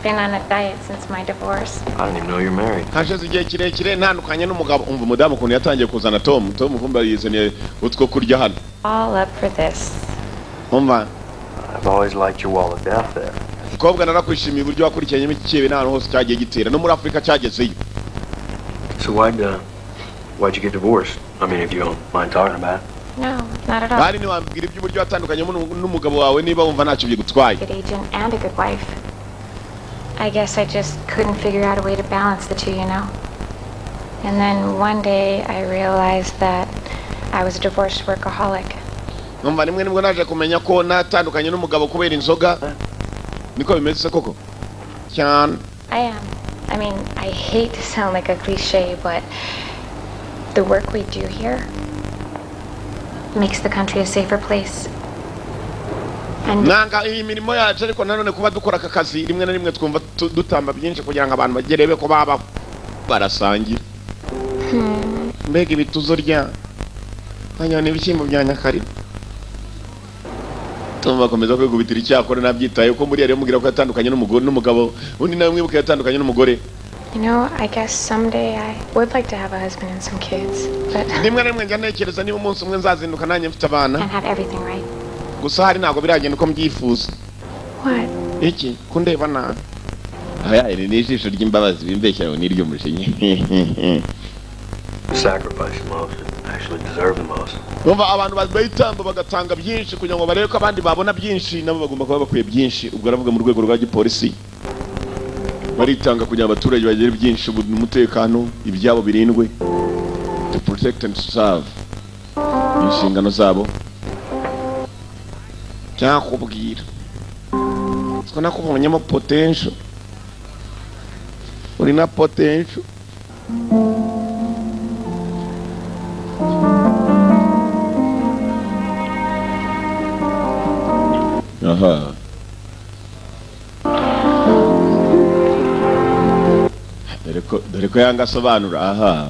been on a diet since my divorce. I didn't even know you're married. Hashize igihe kirekire ntandukanye n'umugabo. Umva umudamu ukuntu yatangiye kuzana Tom kumva yizaniye utwo kurya hano. All up for this. Umva. I've always liked your wall of death there. Mukobwa narakwishimiye uburyo wakurikiranye imikebe n'ahantu hose cyagiye gitera no muri Afrika cyagezeyo. So why'd you get divorced? I mean, if you don't mind talking about it. No, not at all. Bari ni wambwira iby'uburyo watandukanye n'umugabo wawe niba wumva ntacyo bigutwaye. Good agent and a good wife. I guess I just couldn't figure out a way to balance the two, you know. And then one day I realized that I was a divorced workaholic. Numva nimwe nibwo naje kumenya ko natandukanye n'umugabo kubera inzoga. Niko bimeze koko. Cyane. I am. I mean, I hate to sound like a cliche, but the work we do here makes the country a safer place. Nanga iyi mirimo yacu ariko nanone kuba dukora akazi rimwe na rimwe twumva dutamba byinshi kugira ngo abantu bagerebe ko baba barasangira. Mbega ibituzo rya hanyana ibishyimbo bya Nyakariro. Tumva komeza kwigubitira icyakora nabyitaye ko muri yari mubwira ko yatandukanye n'umugabo undi nawe mwibuka yatandukanye n'umugore. You know, I guess someday I would like to have a husband and some kids, but nimwe na rimwe njya ntekereza niba umunsi umwe nzazinduka nanjye mfite abana. and have everything right. Gusa hari ntabwo biragenda uko mbyifuza. What? Iki kundeba nabi. Aya iri ni ijisho ry'imbabazi bimbeshya ngo niryo mushinye. Sacrifice the most, actually deserve the most. Numva abantu bayitamba bagatanga byinshi kugira ngo barebe ko abandi babona byinshi nabo bagomba kuba bakwiye byinshi. Ubwo aravuga mu rwego rwa gipolisi. Baritanga kugira abaturage bagire byinshi umutekano ibyabo birindwe. To protect and serve. Inshingano zabo. Cyakubwira. Siko nakubonyemo potential. Uri na potential. Aha. Dore ko yanga asobanura. Aha.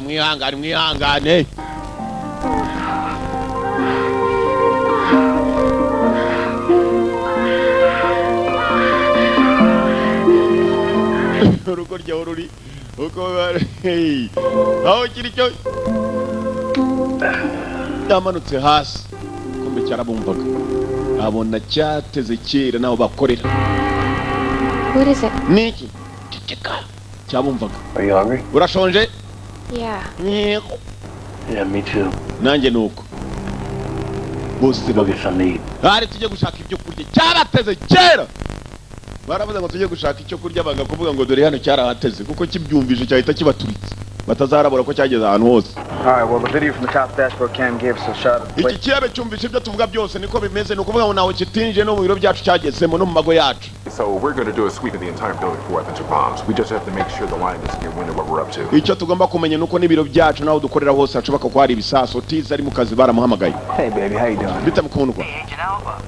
Mwihangane. Urugo ryawe ruri uko bari aho kiri cyo yamanutse hasi kumbe cyarabumvaga abona cyateze kera naho bakorera. What is it? Niki ceceka cyabumvaga. Are you hungry? Urashonje? Yeah. Yeah, me too. Nanjye nuko bose Go get something to eat. Hari tujye gushaka ibyo kurya cyarateze kera. Baravuze ngo tujye gushaka icyo kurya banga kuvuga ngo dore hano cyarahateze kuko kibyumvije cyahita kibaturitse batazarabura ko cyageze ahantu hose. All right, well, the video from the top dashboard cam gave us a shot of the Iki kiyabe cyumvise ibyo tuvuga byose niko bimeze no kuvuga ngo naho kitinje no mu biro byacu cyagezemo no mu mago yacu. So we're going to do a sweep of the entire building for weapons or bombs. We just have to make sure the line doesn't get wind of what we're up to. Icyo tugomba kumenya nuko n'ibiro byacu naho dukorera hose hashobaka ko hari ibisaso tiza ari mu kazi baramuhamagaye. Hey baby, how you doing? Bita mukundwa. Hey, Agent Alba.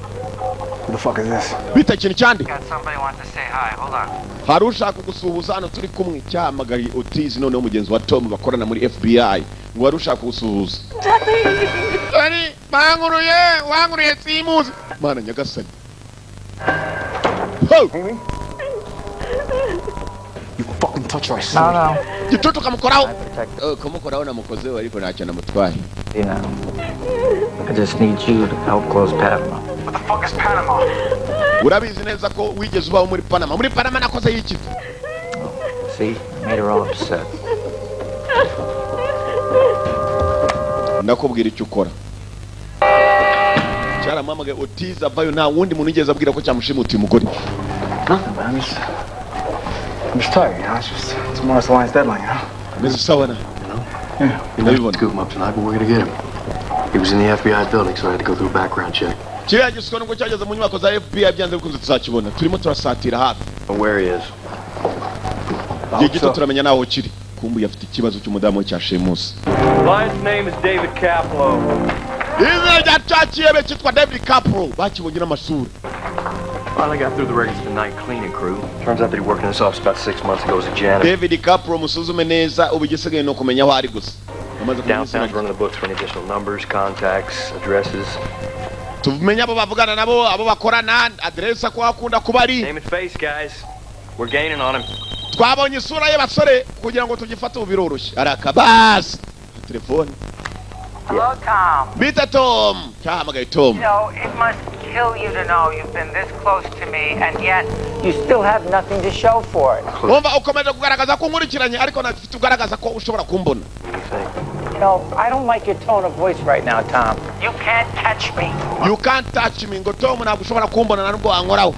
Who the fuck is this? Bita kintu cyandi. Got somebody wants to say hi. Hold on. Hari ushaka gusuhuza hano turi kumwe cyahamagaye Otizi noneho mugenzi wa Tom bakorana muri FBI. Ngo wari ushaka gusuhuza. Ari banguruye simuzi. Mana nyagasani. Ho! You fucking touch my son. No. Gitutu kamukoraho. Kumukoraho namukozeho ariko ntacyo namutwaye. Yeah. I just need you to help close Panama. What the fuck is Panama? Urabizi neza ko wigeze ubaho muri Panama. Muri Panama nakoze yiki? See? Made her all upset. Ndakubwira icyo ukora. Cyaramamagaye Otizi avayo nta wundi muntu yigeze abwira ko cyamushimutiye umugore. Nothing, man. I'm just tired, you know. Tomorrow's the line's deadline, you know. Mrs. Sawana. Yeah. We have to scoop him up tonight, but we're gonna get him. He was in the FBI building, so I had to go through a background check. Kiriya gisiko ngo cyageze mu nyubako za FBI byanze bikunze tuzakibona. Turimo turasatira hafi. Where he is. Gito turamenya naho kiri. Kumbu yafite ikibazo cy'umudamu cyashemusi. Client's name is David Caplow. Izina rya cyakiyebe cyitwa David Caplow. Bakibonye n'amasura. Finally got through the records of the night cleaning crew. Turns out that he worked in this office about 6 months ago as a janitor. David Capro musuzume neza ubigisigaye no kumenya aho ari gusa. Downtown's running the books for any additional numbers, contacts, addresses. Tumenya abo bavugana nabo, abo bakorana, address ko akunda kubari. Name and face, guys. We're gaining on him. Twabonye isura ye basore kugira ngo tugifate ubiroroshye. Arakabas. Telefone. Hello, Tom. Bita Tom. Kahamagaye Tom. You know, it must kill you to know you've been this close to me, and yet you still have nothing to show for it. Umva ukomeje kugaragaza ko nkurikiranye ariko nafite ugaragaza ko ushobora kumbona. You know, I don't like your tone of voice right now, Tom. You can't catch me. You can't touch me. Ngo Tom ntabwo ushobora kumbona na nubwo wankoraho.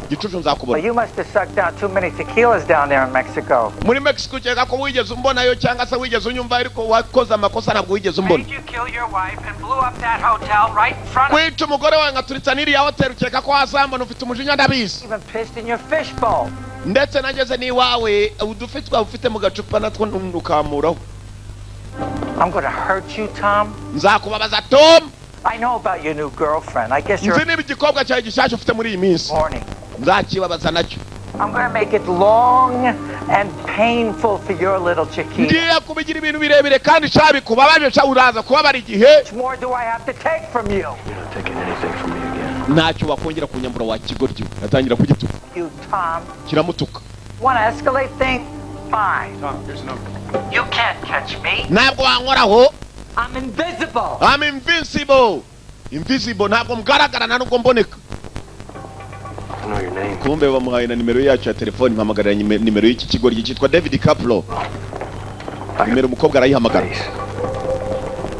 Gicucu nzakubona. Well, you must have sucked down too many tequilas down there in Mexico. Muri Mexico cyeka ko wigeze umbonayo cyangwa se wigeze unyumva ariko wakoze amakosa ntabwo wigeze umbona. Did you kill your wife and blew up that hotel right in front of me? Kwita umugore wawe ngaturitsa n'iriya hotel cyeka ko wasambana ufite umujinya ndabizi. Even pissed in your fishbowl. Ndetse nageze n'iwawe udufitwa ufite mu gacupa natwo ukamuraho. I'm going to hurt you, Tom. Nzakubabaza Tom. I know about your new girlfriend. I guess you're... Nzi niba igikobwa cyawe gishasha ufite muri iyi minsi. Morning. Nzakibabaza nacyo. I'm going to make it long and painful for your little Chiquita. Ngiye kubigira ibintu birebire kandi shabi kubabaje sha uraza kubabara igihe. What more do I have to take from you? You're not taking anything from me again. Ntacyo wakongera kunyambura wa kigoryo. Natangira kugituka. You, Tom. Kiramutuka. Want to escalate things? Fine. Tom, here's a number. You can't catch me. Ntabwo wankoraho. I'm invisible. I'm invincible. Invisible ntabwo mgaragara na nubwo mboneka. I know your name. Kumbe bamuhaye na nimero yacu ya telefone mpamagarira nimero y'iki kigo cyitwa David Caplo. Nimero umukobwa arayihamagara.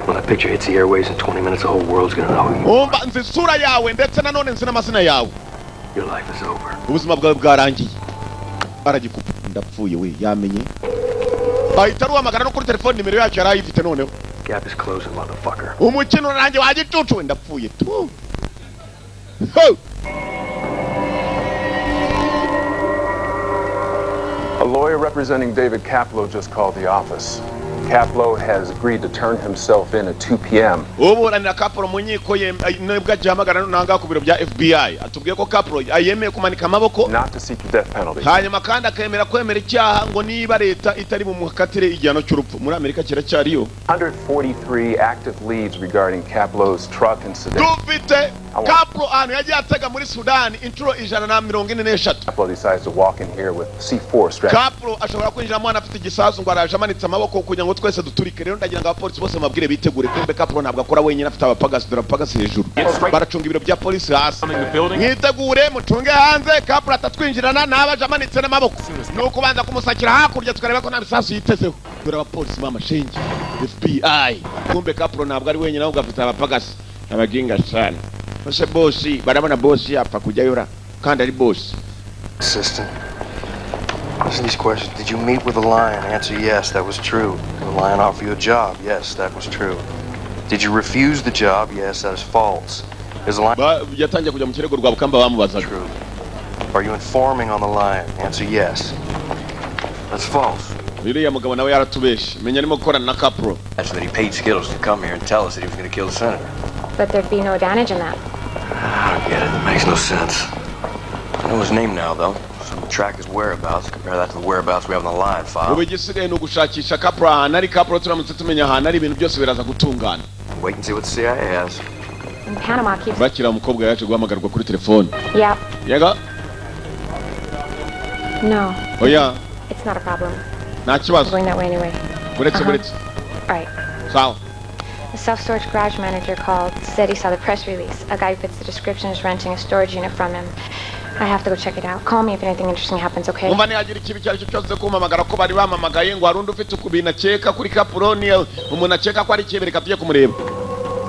When that picture hits the airways in 20 minutes, the whole world's gonna know who you are. Umva nzi sura yawe ndetse nanone nzi n'amazina yawe. Your life is over. Ubuzima bwawe bwarangiye. Aragikupa ndapfuye we yamenye. Ahita ruhamagara no kuri telefone nimero yacu yarayifite noneho. Gap is closing, motherfucker. Umukino nanjye wagicucu ndapfuye tu. Ho! A lawyer representing David Caplo just called the office. Caplo has agreed to turn himself in at 2 p.m. Uburanira Caplo mu nkiko ye nibwo agihamagara nanga ku biro bya FBI atubwiye ko Caplo ayemeye kumanika amaboko not to seek the death penalty. hanyuma kandi akemera kwemera icyaha ngo niba leta itari mu mukatire igihano cy'urupfu muri Amerika kiracyariyo. 143 active leads regarding Caplo's truck incident. Dufite Caplo anu yagiye atega muri Sudan inturo 143. Caplo decides to walk in here with C4 strapped. Caplo ashobora kwinjira mwana afite igisasu ngo araje amanitse amaboko kugira ngo twese duturike. Rero ndagira ngo abapolisi bose mabwire bitegure kumbe Caplo ntabwo akora wenyine afite abapagasi dorapagasi hejuru. Baracunga ibiro bya polisi hasi. Mwitegure mucunge hanze Caplo atatwinjirana nabaje amanitse n'amaboko. Nuko banza kumusakira hakurya tukareba ko nta bisasu yitezeho. Dore abapolisi b'amashinge FBI. Kumbe Caplo ntabwo ari wenyine ahubwo afite abapagasi. Abaginga sana. Bose bosi barabona bosi yapfa kujyayo ra kandi ari bosi. Assistant. Listen to these questions. Did you meet with the lion? Answer yes, that was true. Did the lion offer you a job? Yes, that was true. Did you refuse the job? Yes, that is false. Is the lion yatangiye kujya mu kirego rwa Bukamba bamubazaga. True. Are you informing on the lion? Answer yes. That's false. Biriya mugabo nawe yaratubeshe. Menya arimo gukorana na Caplo. That's that he paid Skittles to come here and tell us that he was going to kill the senator. But there'd be no advantage in that. I don't get it. It makes no sense. I know his name now, though. So I'm gonna track his whereabouts. Compare that to the whereabouts we have on the live file. Ubu igisigaye ni ugushakisha Caplo ahantu ari. Caplo turamutse tumenya ahantu ari ibintu byose biraza gutungana. Wait and see what the CIA has. And Panama keeps... Bakira umukobwa yaje guhamagarwa kuri telefone. Yeah. Yego? No. Oh yeah. It's not a problem. Nta kibazo. I'm going that way anyway. Buretse. All right. Sawa. The self-storage garage manager called, said he saw the press release. A guy who fits the description is renting a storage unit from him. I have to go check it out. Call me if anything interesting happens, okay? Umva nihagira ikibi cyari cyo cyose kumamagara ko bari bamamagaye ngo harundi ufite ukubina akeka kuri Caplo ni umuntu akeka ko ari ikibereka tujye kumureba.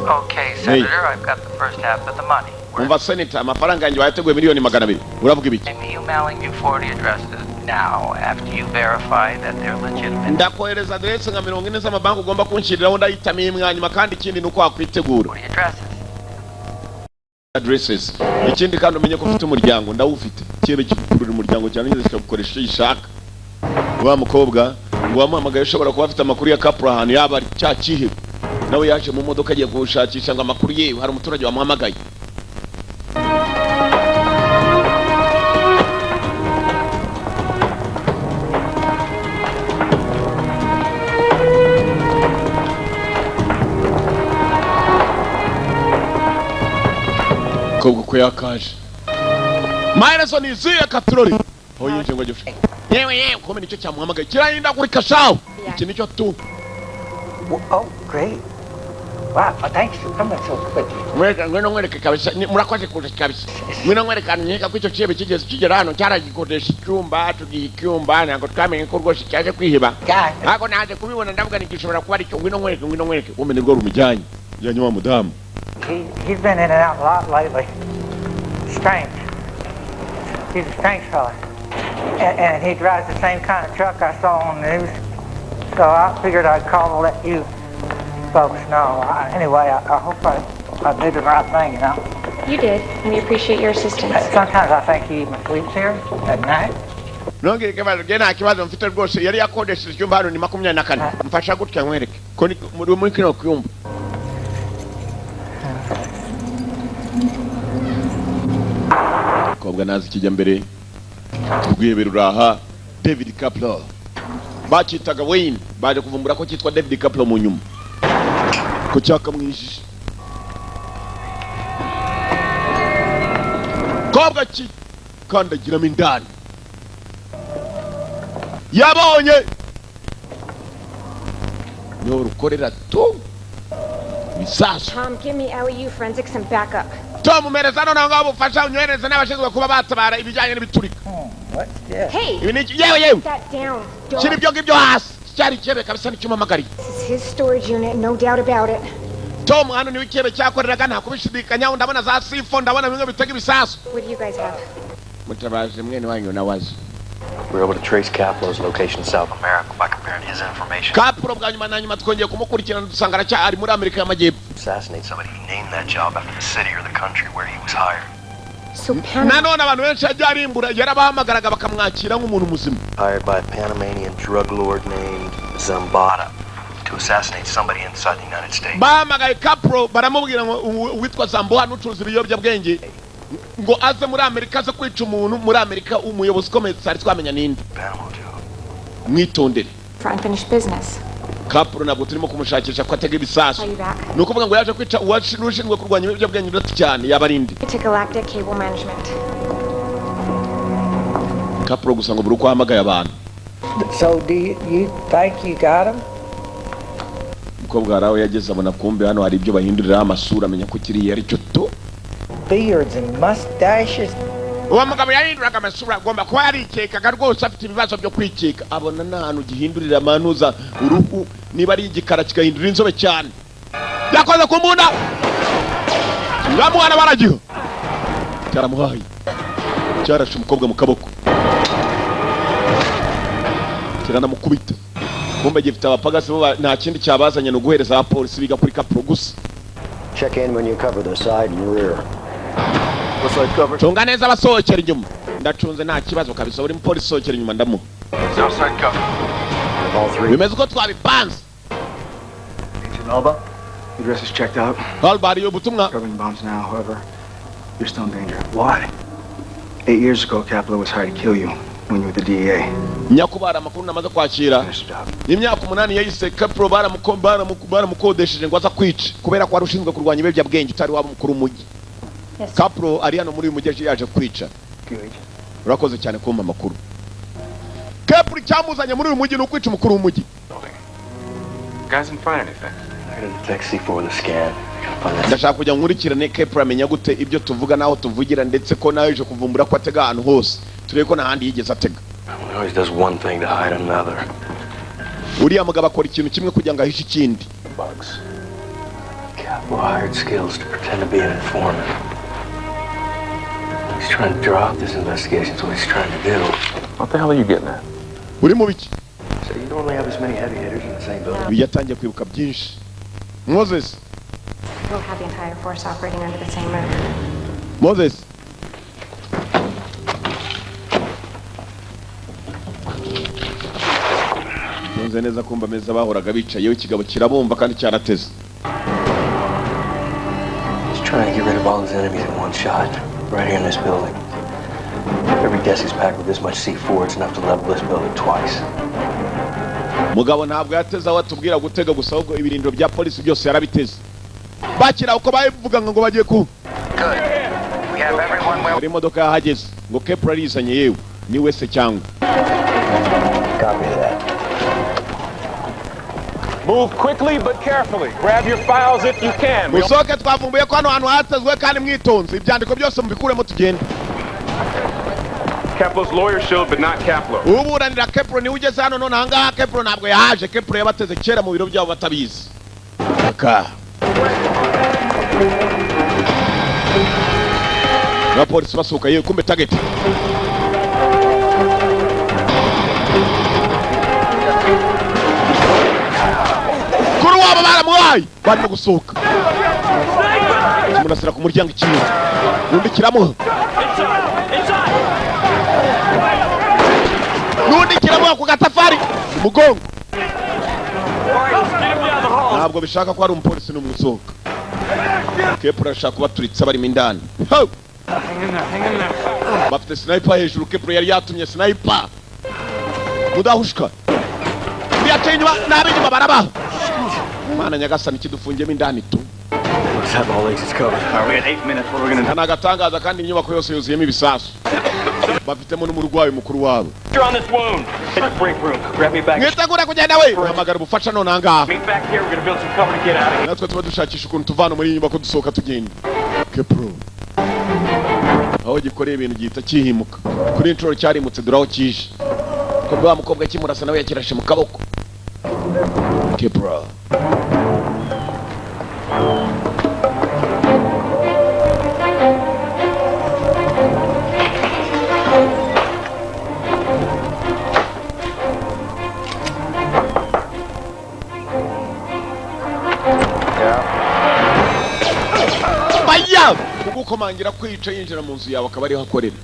Okay, Senator, I've got the first half of the money. Umva Senator, amafaranga yanjye wayateguye miliyoni 200. Uravuga ibiki? I'm emailing you 40 addresses now after you verify that they're legitimate. Ndakohereza adresse nka 40 z'amabanki ugomba kunshiriraho ndahitamo imwe hanyuma kandi ikindi nuko wakwitegura. Addresses. Ikindi kandi umenye ko ufite umuryango ndawufite. Kibe kikurura umuryango cyane ngeze kikagukoresha ishaka. Wa mukobwa wamuhamagaye ushobora kuba afite amakuru ya Caplo ahantu yaba ari cyakihe. Nawe yaje mu modoka agiye gushakisha ngo amakuru yewe hari umuturage wamuhamagaye. Kobwa ko yakaje. Myerson iziye katroli. Oyinje ngo gifite. Yewe komene icyo cyamuhamagaye kirahinda kuri kashaho. Iki nicyo tu. Oh, great. Wow, thanks for coming so quickly. Ngwino ngwereke kabisa murakoze kuza kabisa. Ngwino ngwereka nyeka kwicyo cyebe kigeze kigera hano cyaragikodesha icyumba tugicyumba nako twamenye ko rwose cyaje kwihiba. Nako naje kubibona ndavuga ni gishobora kuba ari cyo ngwino ngwereke umene rwo rumujyanye. Yanywa wa mudamu. He's been in and out a lot lately. Strange. He's a strange fella. And he drives the same kind of truck I saw on the news. So I figured I'd call to let you folks know. Anyway, I hope I did the right thing, you know. You did, and we appreciate your assistance. Sometimes I think he even sleeps here at night. Nongeye kibazo gena kibazo mfite rwose yari yakodesheje icyumba hano ni 24 mfasha gutya nkwereke ko ni muri kino cyumba. Kobwa nazi kijya mbere rwiberuraha David Kaplo bacitaga Wayne baje kuvumbura ko cyitwa David Kaplo mu nyuma ko cyaka mwijije kobwa ki kandagiramo indani yabonye yorukorera tu bisasu. Tom, give me LEU forensics and backup. Tom merezano na ngabo fasha unywereza n'abashinzwe kuba batabara ibijyanye n'ibiturika. What's this? Hey! Yewe. Put that down. Shiri byo ngibyo hasi. Cyari cyebe kabisa n'icyuma magari. This is his storage unit, no doubt about it. Tom hano niwe cyebe cyakoreraga nta kubishidikanya ndabona za sifo ndabona bimwe bitega ibisasu. What do you guys have? Mutabaje mwene wanyu na wazi. We were able to trace Caplo's location in South America by comparing his information. Caplo bwa nyuma na nyuma twongeye kumukurikirana dusanga aracyari muri Amerika y'Amajyepfo. Assassinate somebody who named that job after the city or the country where he was hired. So nanone abantu benshi yarimbura yarabahamagaraga bakamwakira nk'umuntu muzima. Hired by a Panamanian drug lord named Zambada to assassinate somebody inside the United States. Bahamagaye Caplo baramubwira ngo witwa Zambada n'ucuruza ibiyobyabwenge ngo aze muri Amerika aze kwica umuntu muri Amerika umuyobozi ukomeye tsari twamenya ninde. Mwitondere. For unfinished business. Caplo nabwo turimo kumushakisha ko atega ibisasu. Nuko kuvuga ngo yaje kwica uwashinzwe kurwanya ibiyobyabwenge ndetse cyane yabarindi. Intergalactic cable management. Caplo gusa ngo buri uko ahamagaye abantu. So do you think you got him? Mukobwa arawe yageze abona kumbe hano hari ibyo bahindurira amasura amenya ko kiri ari cyo to. Beards and mustaches. Uwo mugabo yahinduraga amasura agomba kuba yarikekaga rwose afite ibibazo byo kwikeka abona n'ahantu gihindurira amanuza uruhu niba ari igikara kigahindura inzobe cyane yakoze ku mbunda ngamuhana baragiho cyaramuhaye cyarashe umukobwa mu kaboko kiranamukubita kumbe gifite abapagasi bo nta kindi cyabazanye no guhereza abapolisi biga kuri Caplo gusa. Check in when you cover the side and rear. What's that cover? Chunga neza basohokera inyuma. Ndacunze nta kibazo kabisa uri mupolisi sohokera inyuma ndamu. Outside cover. All three. Bimeze ko twabipanze. Agent Alba, the address is checked out. Alba ariyo butumwa. Covering bombs now, however, you're still in danger. Why? 8 years ago, Caplo was hired to kill you when you were the DEA. Nyakubara amakuru namaze kwakira. Imyaka 8 yahise Caplo baramukodesheje ngo aza kwica kubera ko arushinzwe kurwanya ibiyobyabwenge utari waba mukuru umujyi. Caplo ari hano muri uyu mujyi yaje kwica. Urakoze cyane kumpa amakuru. Caplo cyamuzanye muri uyu mujyi no kwica umukuru w'umujyi. Guys didn't find anything. I got a taxi for the scan. Ndashaka kujya nkurikirane Caplo amenya gute ibyo tuvuga naho tuvugira ndetse ko nawe je kuvumbura ko atega ahantu hose. Turebe ko nahandi yigeze atega. He always does one thing to hide another. Uriya mugabo akora ikintu kimwe kugira ngo ahishe ikindi. Bugs. Caplo hired skills to pretend to be an informant. He's trying to draw out this investigation. That's what he's trying to do. What the hell are you getting at? Uri mu biki? So you normally have this many heavy hitters in the same building. Biyatangiye kwibuka byinshi. Moses. We'll have the entire force operating under the same roof. Moses. Nze neza kumba meza bahoraga bicayeho ikigabo kirabumva kandi cyarateze. He's trying to get rid of all his enemies in one shot, right here in this building. Every desk is packed with this much C4, it's enough to level this building twice. Mugabo ntabwo yateze aho atubwira gutega gusa ahubwo ibirindiro bya polisi byose yarabiteze. Bakira uko bayivuga ngo bagiye ku. hari imodoka yahageze ngo Kepler arizanye yewe ni wese cyangwa. Copy that. Move quickly but carefully. Grab your files if you can. Musoke twavumbuye ko hano hantu hatezwe kandi mwitonze ibyandiko byose mubikuremo tugende. Kepler's lawyer showed but not Kepler. Uburanira Kepler ni ugeze hano none ahangaha Kepler ntabwo yahaje. Kepler yabateze kera mu biro byabo batabizi. Aka na polisi basuka yewe kumbe target. Kuri wabo baramuhaye barimo gusohoka. Munasira ku muryango ikintu. Undi kiramuha. Nundi kiramuha ku gatafari umugongo. Ntabwo bishaka ko ari umupolisi n'umusohoka. Kepler ashaka kubaturitsa bari mindani. Hang in there. Bafite sniper hejuru. Kepler yari yatumye sniper. Mudahushka. Biyace inyuma n'abinyuma barabaho. Mana nyagasani kidufungiyemo indani tu. Let's have all exits covered. All right, we had 8 minutes. What are we gonna do? Nagatangaza kandi inyubako yose yuzuyemo ibisasu. Bafitemo n'umurwayi mukuru wabo. You're on this wound. Hit the break room. Grab me back. Mwitegura kugenda we. Hamagara ubufasha none ahangaha. Meet back here. We're gonna build some cover to get out of here. Natwe tuba dushakisha ukuntu tuvana muri iyi nyubako dusohoka tugenda. Kepler. Aho gikoreye ibintu gihita kihimuka. Kuri intro cyarimutse duraho kije. Ko bwa mukobwa kimurasa nawe yakirashe mu kaboko. Kepler. Baya! Kugukomangira kwica yinjira mu nzu yawe akaba ari hakorera.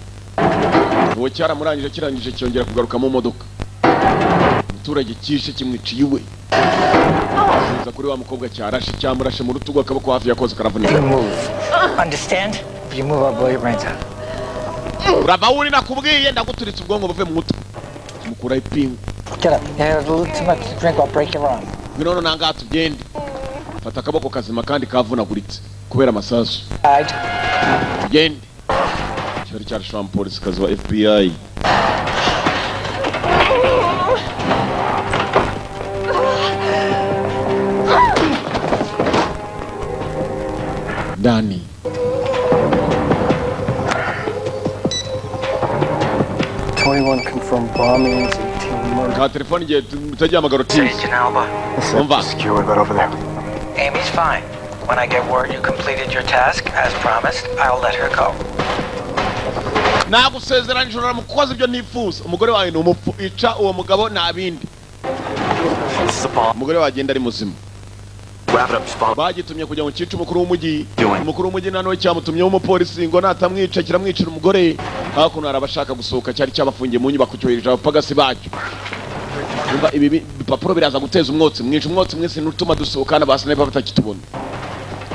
Uwo cyaramurangije kirangije cyongera kugaruka mu modoka. Umuturage kishe kimwiciye iwe. Sinza kuri wa mukobwa cyarashe cyamurashe mu rutugu akaboko hafi yakoze karavunika. Understand? If you move, I'll blow your brains out. Urava uri nakubwiye ndaguturitse ubwongo buve mu mutwe. Mukura ipingu. Get up. You have a little too much to drink. I'll break your arm. Binono nanga tugende. Fata akaboko kazima kandi kavunaguritse kubera amasasu. Tugende. Cyari cyarashwa polisi kazi wa FBI. Dani. Confirmed bombings, 18 murders. Ka telefoni je tutajya amagaro teams. Listen, secure way right over there. Amy's fine. When I get word you completed your task, as promised, I'll let her go. Nagusezeranyije uramukoze ibyo nifuza. Umugore wawe ni umupfu ica uwo mugabo nabindi. Umugore wagenda ari muzima. Bagitumye kujya mu cyica umukuru w'umujyi. Umukuru w'umujyi nanowe cyamutumye umupolisi ngo natamwica kiramwicira umugore. Hakuno arabashaka gusohoka cyari cyabafungiye mu nyubako cyohereje abapagasi bacyo. Umva ibi bipapuro biraza guteza umwotsi mwinshi. Umwotsi mwese n'utuma dusohokana basane batakitubona.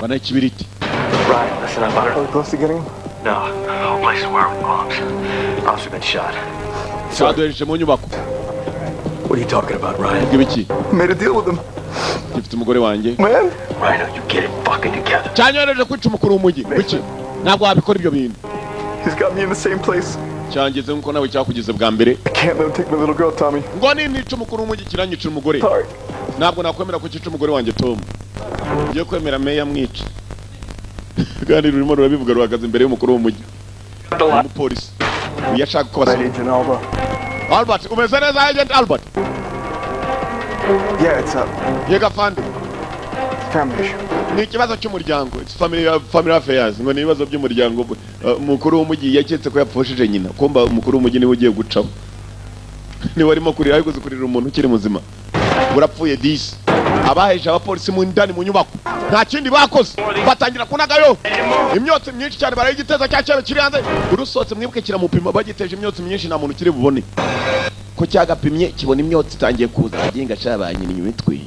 Bana ikibiriti. Right, listen up. Are we close to getting him? No, whole place is where with bombs. Officer been shot. Saduhereje mu nyubako. What are you talking about, Ryan? Ngibiki. Made a deal with him. Gifite umugore wanjye. Man. Rhino, you get it fucking together. Cyanyohereje kwica umukuru w'umujyi. Biki? Ntabwo wabikora ibyo bintu. He's got me in the same place. Cyangeze nko nawe cyakugize bwa mbere. I can't let him take my little girl, Tommy. Ngo ni nica umukuru w'umujyi kiranyicira umugore. Sorry. Ntabwo nakwemera ko cyica umugore wanjye Tom. Ngiye kwemera meya mwica. Kandi rurimo rurabivuga ruhagaze imbere y'umukuru w'umujyi. Umupolisi. Yashaka ko basoma. Agent Alba. Albert, umeze neza Agent Albert? Yeah, it's up. Yega fund. Family issue. Ni ikibazo cy'umuryango. It's family affairs. Ngo ni ibibazo by'umuryango. Umukuru w'umujyi yaketse ko yapfushije nyina. Komba umukuru w'umujyi niwe ugiye gucaho. Ni warimo kurira ariko kurira umuntu ukiri muzima. Burapfuye 10. Abaheje abapolisi mu ndani mu nyubako. Nta kindi bakoze. Batangira kunagayo. Imyotsi myinshi cyane barayigiteza cyacyabe kiri hanze. Urusotse mwibuke kiramupima bagiteje imyotsi myinshi nta muntu kiri bubone. Ko cyagapimye kibona imyotsi itangiye kuza aginga cyabanye ni imitwe.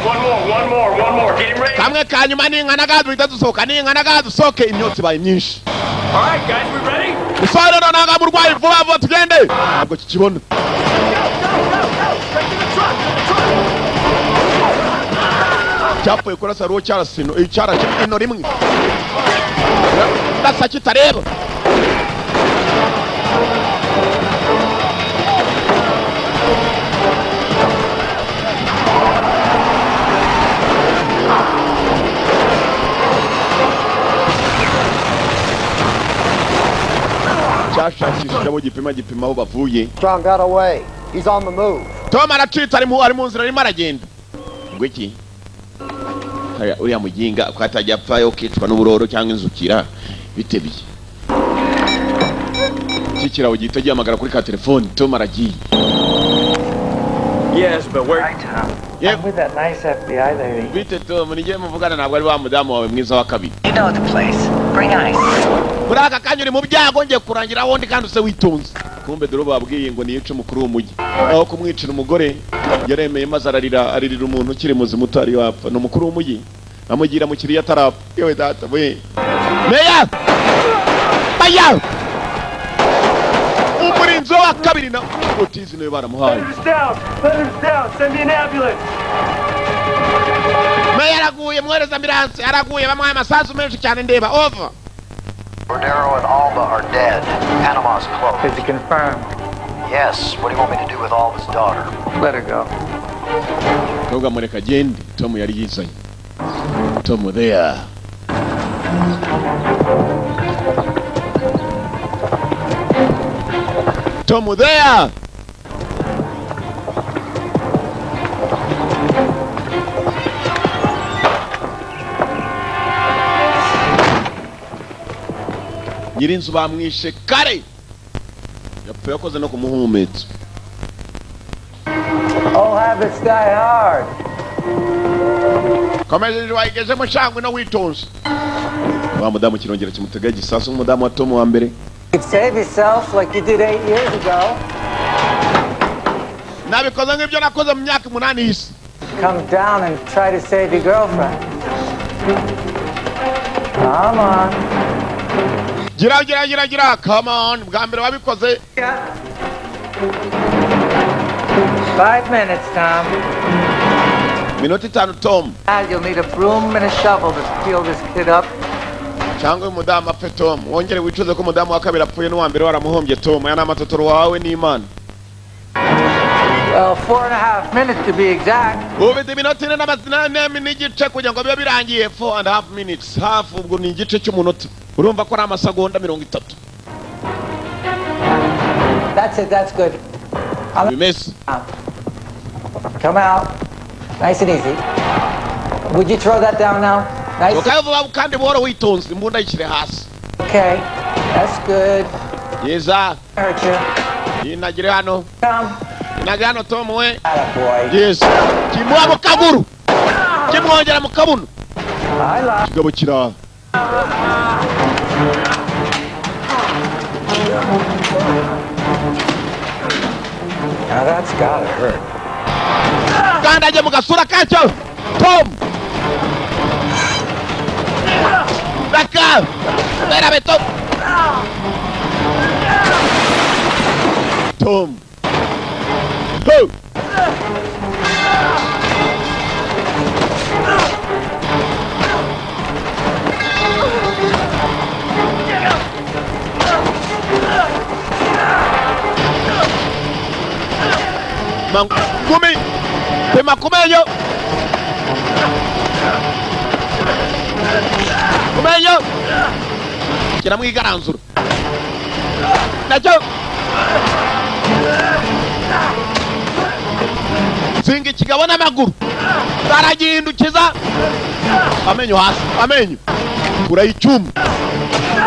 One more. Get him ready. Kamwe kanyuma ni nkanaga dusohoka ni nkanaga dusoke imyotsi baye myinshi. All right, guys, we ready? Usara nanga murwayi vuba tugende. Ntabwo kikibona. Cyapoye kurasa ruwo cyarasino icyara ino rimwe. ndasa kitareba. cyashakishije abo gipima aho bavuye. Strong got away. He's on the move. Tom aracitse ari mu nzira arimo aragenda. Ngo iki? Haya uriya muginga kwatajya apfa ukicwa n'uburoro cyangwa inzukira bitebye. Kikirawo gihita gihamagara kuri ka telefone. Tom aragiye. Yes, but where? I'm with that nice FBI lady. Bite Tom, nige muvugana ntabwo ari wa mudamu wawe mwiza wa kabiri. You know the place. Bring ice. Muraka kanyuri mu byago ngiye kurangira wondi kandi use witonze. Kumbe dore babwiye ngo niyice mukuru w'umujyi. Aho kumwicira umugore yaremeye maze aririra umuntu ukiri muzima utari wapfa. No mukuru w'umujyi amugira mu kiriya tarapfa. Yewe data we. Meya! Meya! Umurinzi wa kabiri na otizi nawe baramuhaye. Let him down. Send me an ambulance. Meya araguye mwereza ambulance. Araguye bamuhaye amasasu menshi cyane ndeba. Over. Cordero and Alba are dead. Panama's closed. Is it confirmed? Yes. What do you want me to do with Alba's daughter? Let her go. Toga mureka gende. Tom yari yizanye. Tom there. Tom there. Nyirinzu bamwishe kare. Yapfuye akoze no kumuhumetsa. All habits die hard. Komeje wayigeje mu shangwe no witonze. Wa mudamu kirongera kimutega igisasu umudamu wa Tom wa mbere. You could save yourself like you did 8 years ago. Nabikoze nk'ibyo nakoze mu myaka 8 isi. Come down and try to save your girlfriend. Come on. Gira. Come on. Bwa mbere wabikoze. 5 minutes, Tom. Minota 5 Tom. You'll need a broom and a shovel to peel this kid up. Cyangwa umudamu apfe Tom. Wongere wicuze ko umudamu wa kabiri apfuye n'uwa mbere waramuhombye Tom. Yana amatotoro wawe n'Imana. Well, 4.5 minutes to be exact. Ufite iminota 4 n'igice kugira ngo bibe birangiye. 4.5 minutes. Half ubwo ni igice cy'umunota. Urumva ko ari amasegonda 30. That's it, that's good. Miss. Come out. Nice and easy. Would you throw that down now? Nice. Ukavuga kandi buhoro witonze imbunda yikire hasi. Okay. That's good. Yeza. Hurt you. Inagire hano. Come. Inagire hano Tom we. Boy. Yes. Kimwa mu kaguru. Kimwongera mu kabuno. Kigabo kira. Now that's gotta hurt. Kanda je mu gasura kacyo. Tom. Baka. Vera beto. Tom. Ho. Kumi. Tema kumenyo. Kumenyo. Kira mwigaranzura. Nacho. Zingi kigabo n'amaguru. Baragihindukiza. Amenyo hasi. Amenyo. Urayicyuma.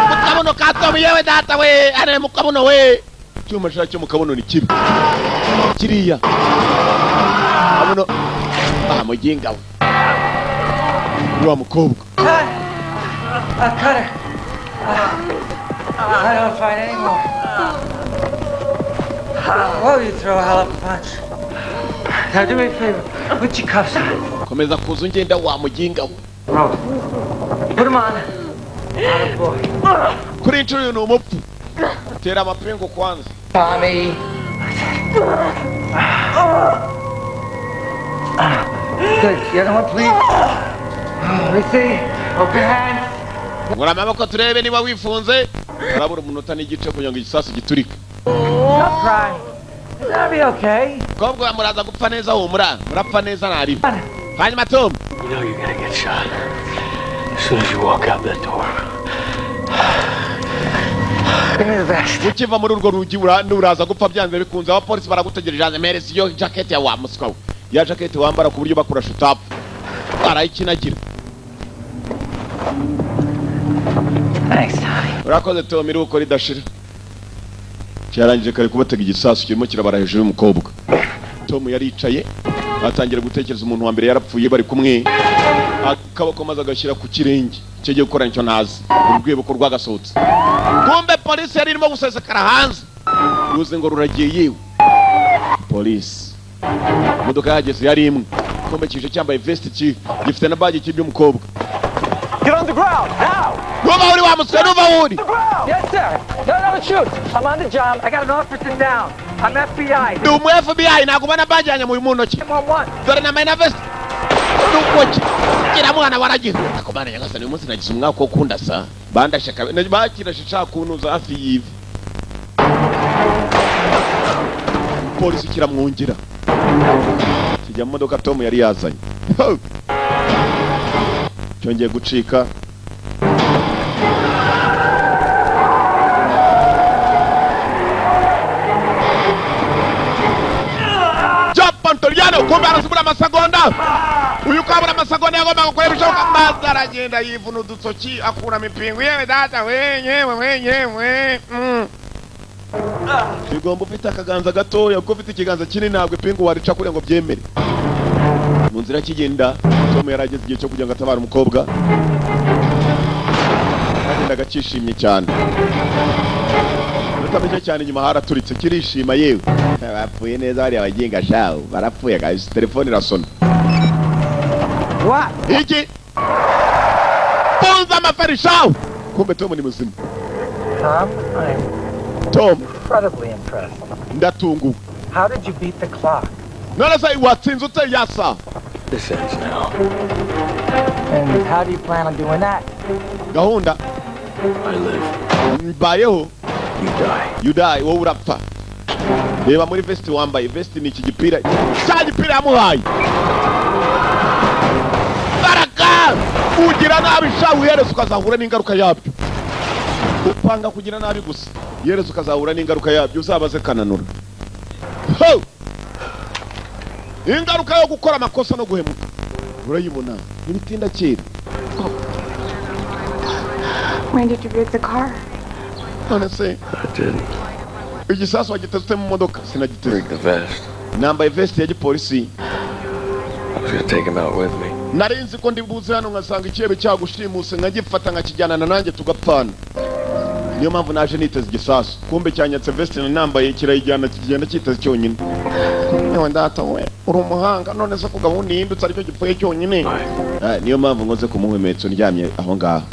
Mukabuno katomu yewe data we. Ane mukabuno we. Cyuma cyo mukabuno ni kibi. Kiriya. Abuno. Muginga we. Wa mukobwa. Cut her. I don't fight anymore. Whoa, you throw a hell of a punch. Now do me a favor. Put your cuffs on. Komeza kuza ungenda wa muginga we. Roll. Put them on. Atta boy. Kuri inshuro ni umupfu. Tera amapingu kwanza. Tommy. Good. The other one, please. Let me see. Open hands. ngura amaboko turebe niba wifunze urabura umunota n'igice kugira ngo igisasu giturike. Don't cry. That'll be okay. Kobwa muraza gupfa neza humura murapfa neza nari. Hanyuma Tom. You know you're gonna get shot as soon as you walk out that door. Give me the vest. Ukiva muri urwo rugi uraza gupfa byanze bikunze abapolisi baragutegereje meresi yo jacket ya wa muswa. Ya jacket wambara ku buryo bakurasha utapfa. Arayikinagira. Thanks. Urakoze Tom iruko ridashira. Cyarangije kare kubatega igisasu kirimo kirabara hejuru y'umukobwa. Tom yaricaye atangira gutekereza umuntu wa mbere yarapfuye bari kumwe. Akaboko maze agashyira ku kirenge cyegiye gukora nicyo ntazi. Urwiboko rwagasohotse. Kumbe polisi yari irimo gusesekara hanze. Ruze ngo ruragiye yewe. Polisi. Imodoka yageze yari imwe. Kumbe kije cyambaye vest gifite na badge cy'iby'umukobwa. Get on the ground now. Nuva uri wa musore nuva uri. Yes sir. No, don't shoot. I'm on the job. I got an officer down. I'm FBI. Du mu FBI nagubana bajyanye mu ntoki. Dore na main vest. Nukoki. Kira mwana waragize. Akobana nyagasa ni umunsi nagize umwaka wo kunda sa. Bandashaka bakira shisha kunuza hafi yive. Polisi kiramwungira. Kijya mu modoka Tom yari yazanye. Cyongeye gucika. Pantoliano kumbe arasubira amasegonda. Uyu kabura amasegonda yagomba gukora ibishoboka maze aragenda yivuna udutsoki akura mipingu yewe data wenyewe. Bigomba ufite akaganza gatoya kuko ufite ikiganza kinini ntabwo ipingu warica kure ngo byemere. Mu nzira kigenda Tom yarageze igihe cyo kugira ngo atabara umukobwa. Agenda agacishimye cyane. Utamenya cyane nyuma haraturitse kirishima yewe. Bapfuye neza bari abagenga shawo barapfuye guys telefone irasona. What? Iki? Ponza mafari shawo. Kumbe Tom ni muzima. Tom, I'm incredibly impressed. Ndatungu. How did you beat the clock? None say watsinze ute yasa. This ends now. And how do you plan on doing that? Gahunda. I live. Bayeho. You die. Wowe urapfa. Reba muri vest wambaye vest ni iki gipira. Cya gipira yamuhaye. Baraka! Ugira nabi shawu yerezo ukazahura n'ingaruka yabyo. Upanga kugira nabi gusa. Yerezo ukazahura n'ingaruka yabyo uzabaze kananura. Ho! Ingaruka yo gukora amakosa no guhemuka. Urayibona. Nibitinda kera. When did you break the car? Honestly, I didn't. Igisasu wagiteze mu modoka sinagiteze. Break the vest. Nambaye vest ya gipolisi. I was gonna take him out with me. Narinzi ko ndibuze hano ngasanga ikirebe cyagushimuse nkagifata nkakijyana nanjye tugapfana. Niyo mpamvu naje niteze igisasu. Kumbe cyanyatse vest na nambaye kirayijyana kigenda kiteze cyonyine. Niwe ndata we uri umuhanga none se kugabunda yindutse aricyo gipfuye cyonyine. Niyo mpamvu ngoze ku muhumetso ndyamye aho ngaho.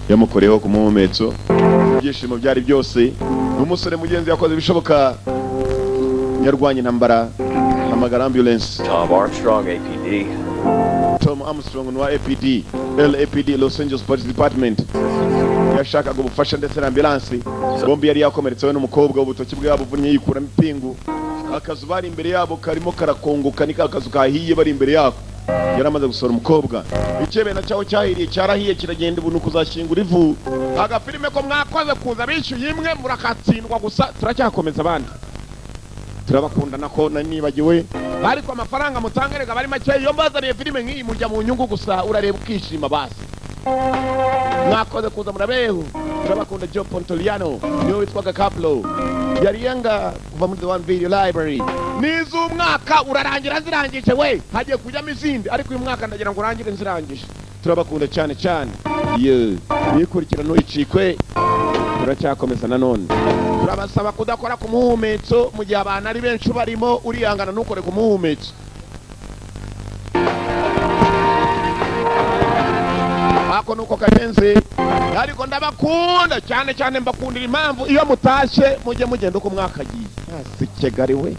Yamukoreho ku muhumetso. Ibyishimo byari byose. Umusore mugenzi yakoze bishoboka. Yarwanye intambara. Hamagara ambulance. Tom Armstrong, APD. Tom Armstrong wa APD. LAPD, Los Angeles Police Department. Yashakaga ubufasha ndetse na ambulance. Bombi yari yakomeretsewe n'umukobwa ubutoki bwe yabuvunnye yikuramo ipingu. Akazu bari imbere yabo karimo karakongoka ni akazu kahiye bari imbere yako. Yaramaze gusora umukobwa. Ikebe na cyaho cyahiriye cyarahiye kiragenda ubunuko uzashingura ivu. Agafilime ko mwakoze kuza bishyuye imwe murakatsindwa gusa turacyakomeza abandi. Turabakunda nako nibagiwe. Ariko amafaranga mutangarega bari make iyo mbazaniye filime nk'iyi mujya mu nyungu gusa urareba ukishima basi. Mwakoze kuza murabeho. Turabakunda Joe Pontoliano. Niwe witwaga Kaplo. Yari yanga kuva muri The One Video Library. Nizo umwaka urarangira zirangije we. Hagiye kujyamo izindi ariko uyu mwaka ndagira ngo urangire nzirangije. Turabakunda cyane cyane. Nikurikira icikwe. Turacyakomeza nanone. Turabasaba kudakora ku muhumetso mu gihe abantu ari benshi barimo urihangana ntukore ku muhumetso. Ako nuko kagenze. Ariko ndabakunda cyane mbakundira impamvu iyo mutashe mujye mugenda uko mwakagiye. Sikegari we.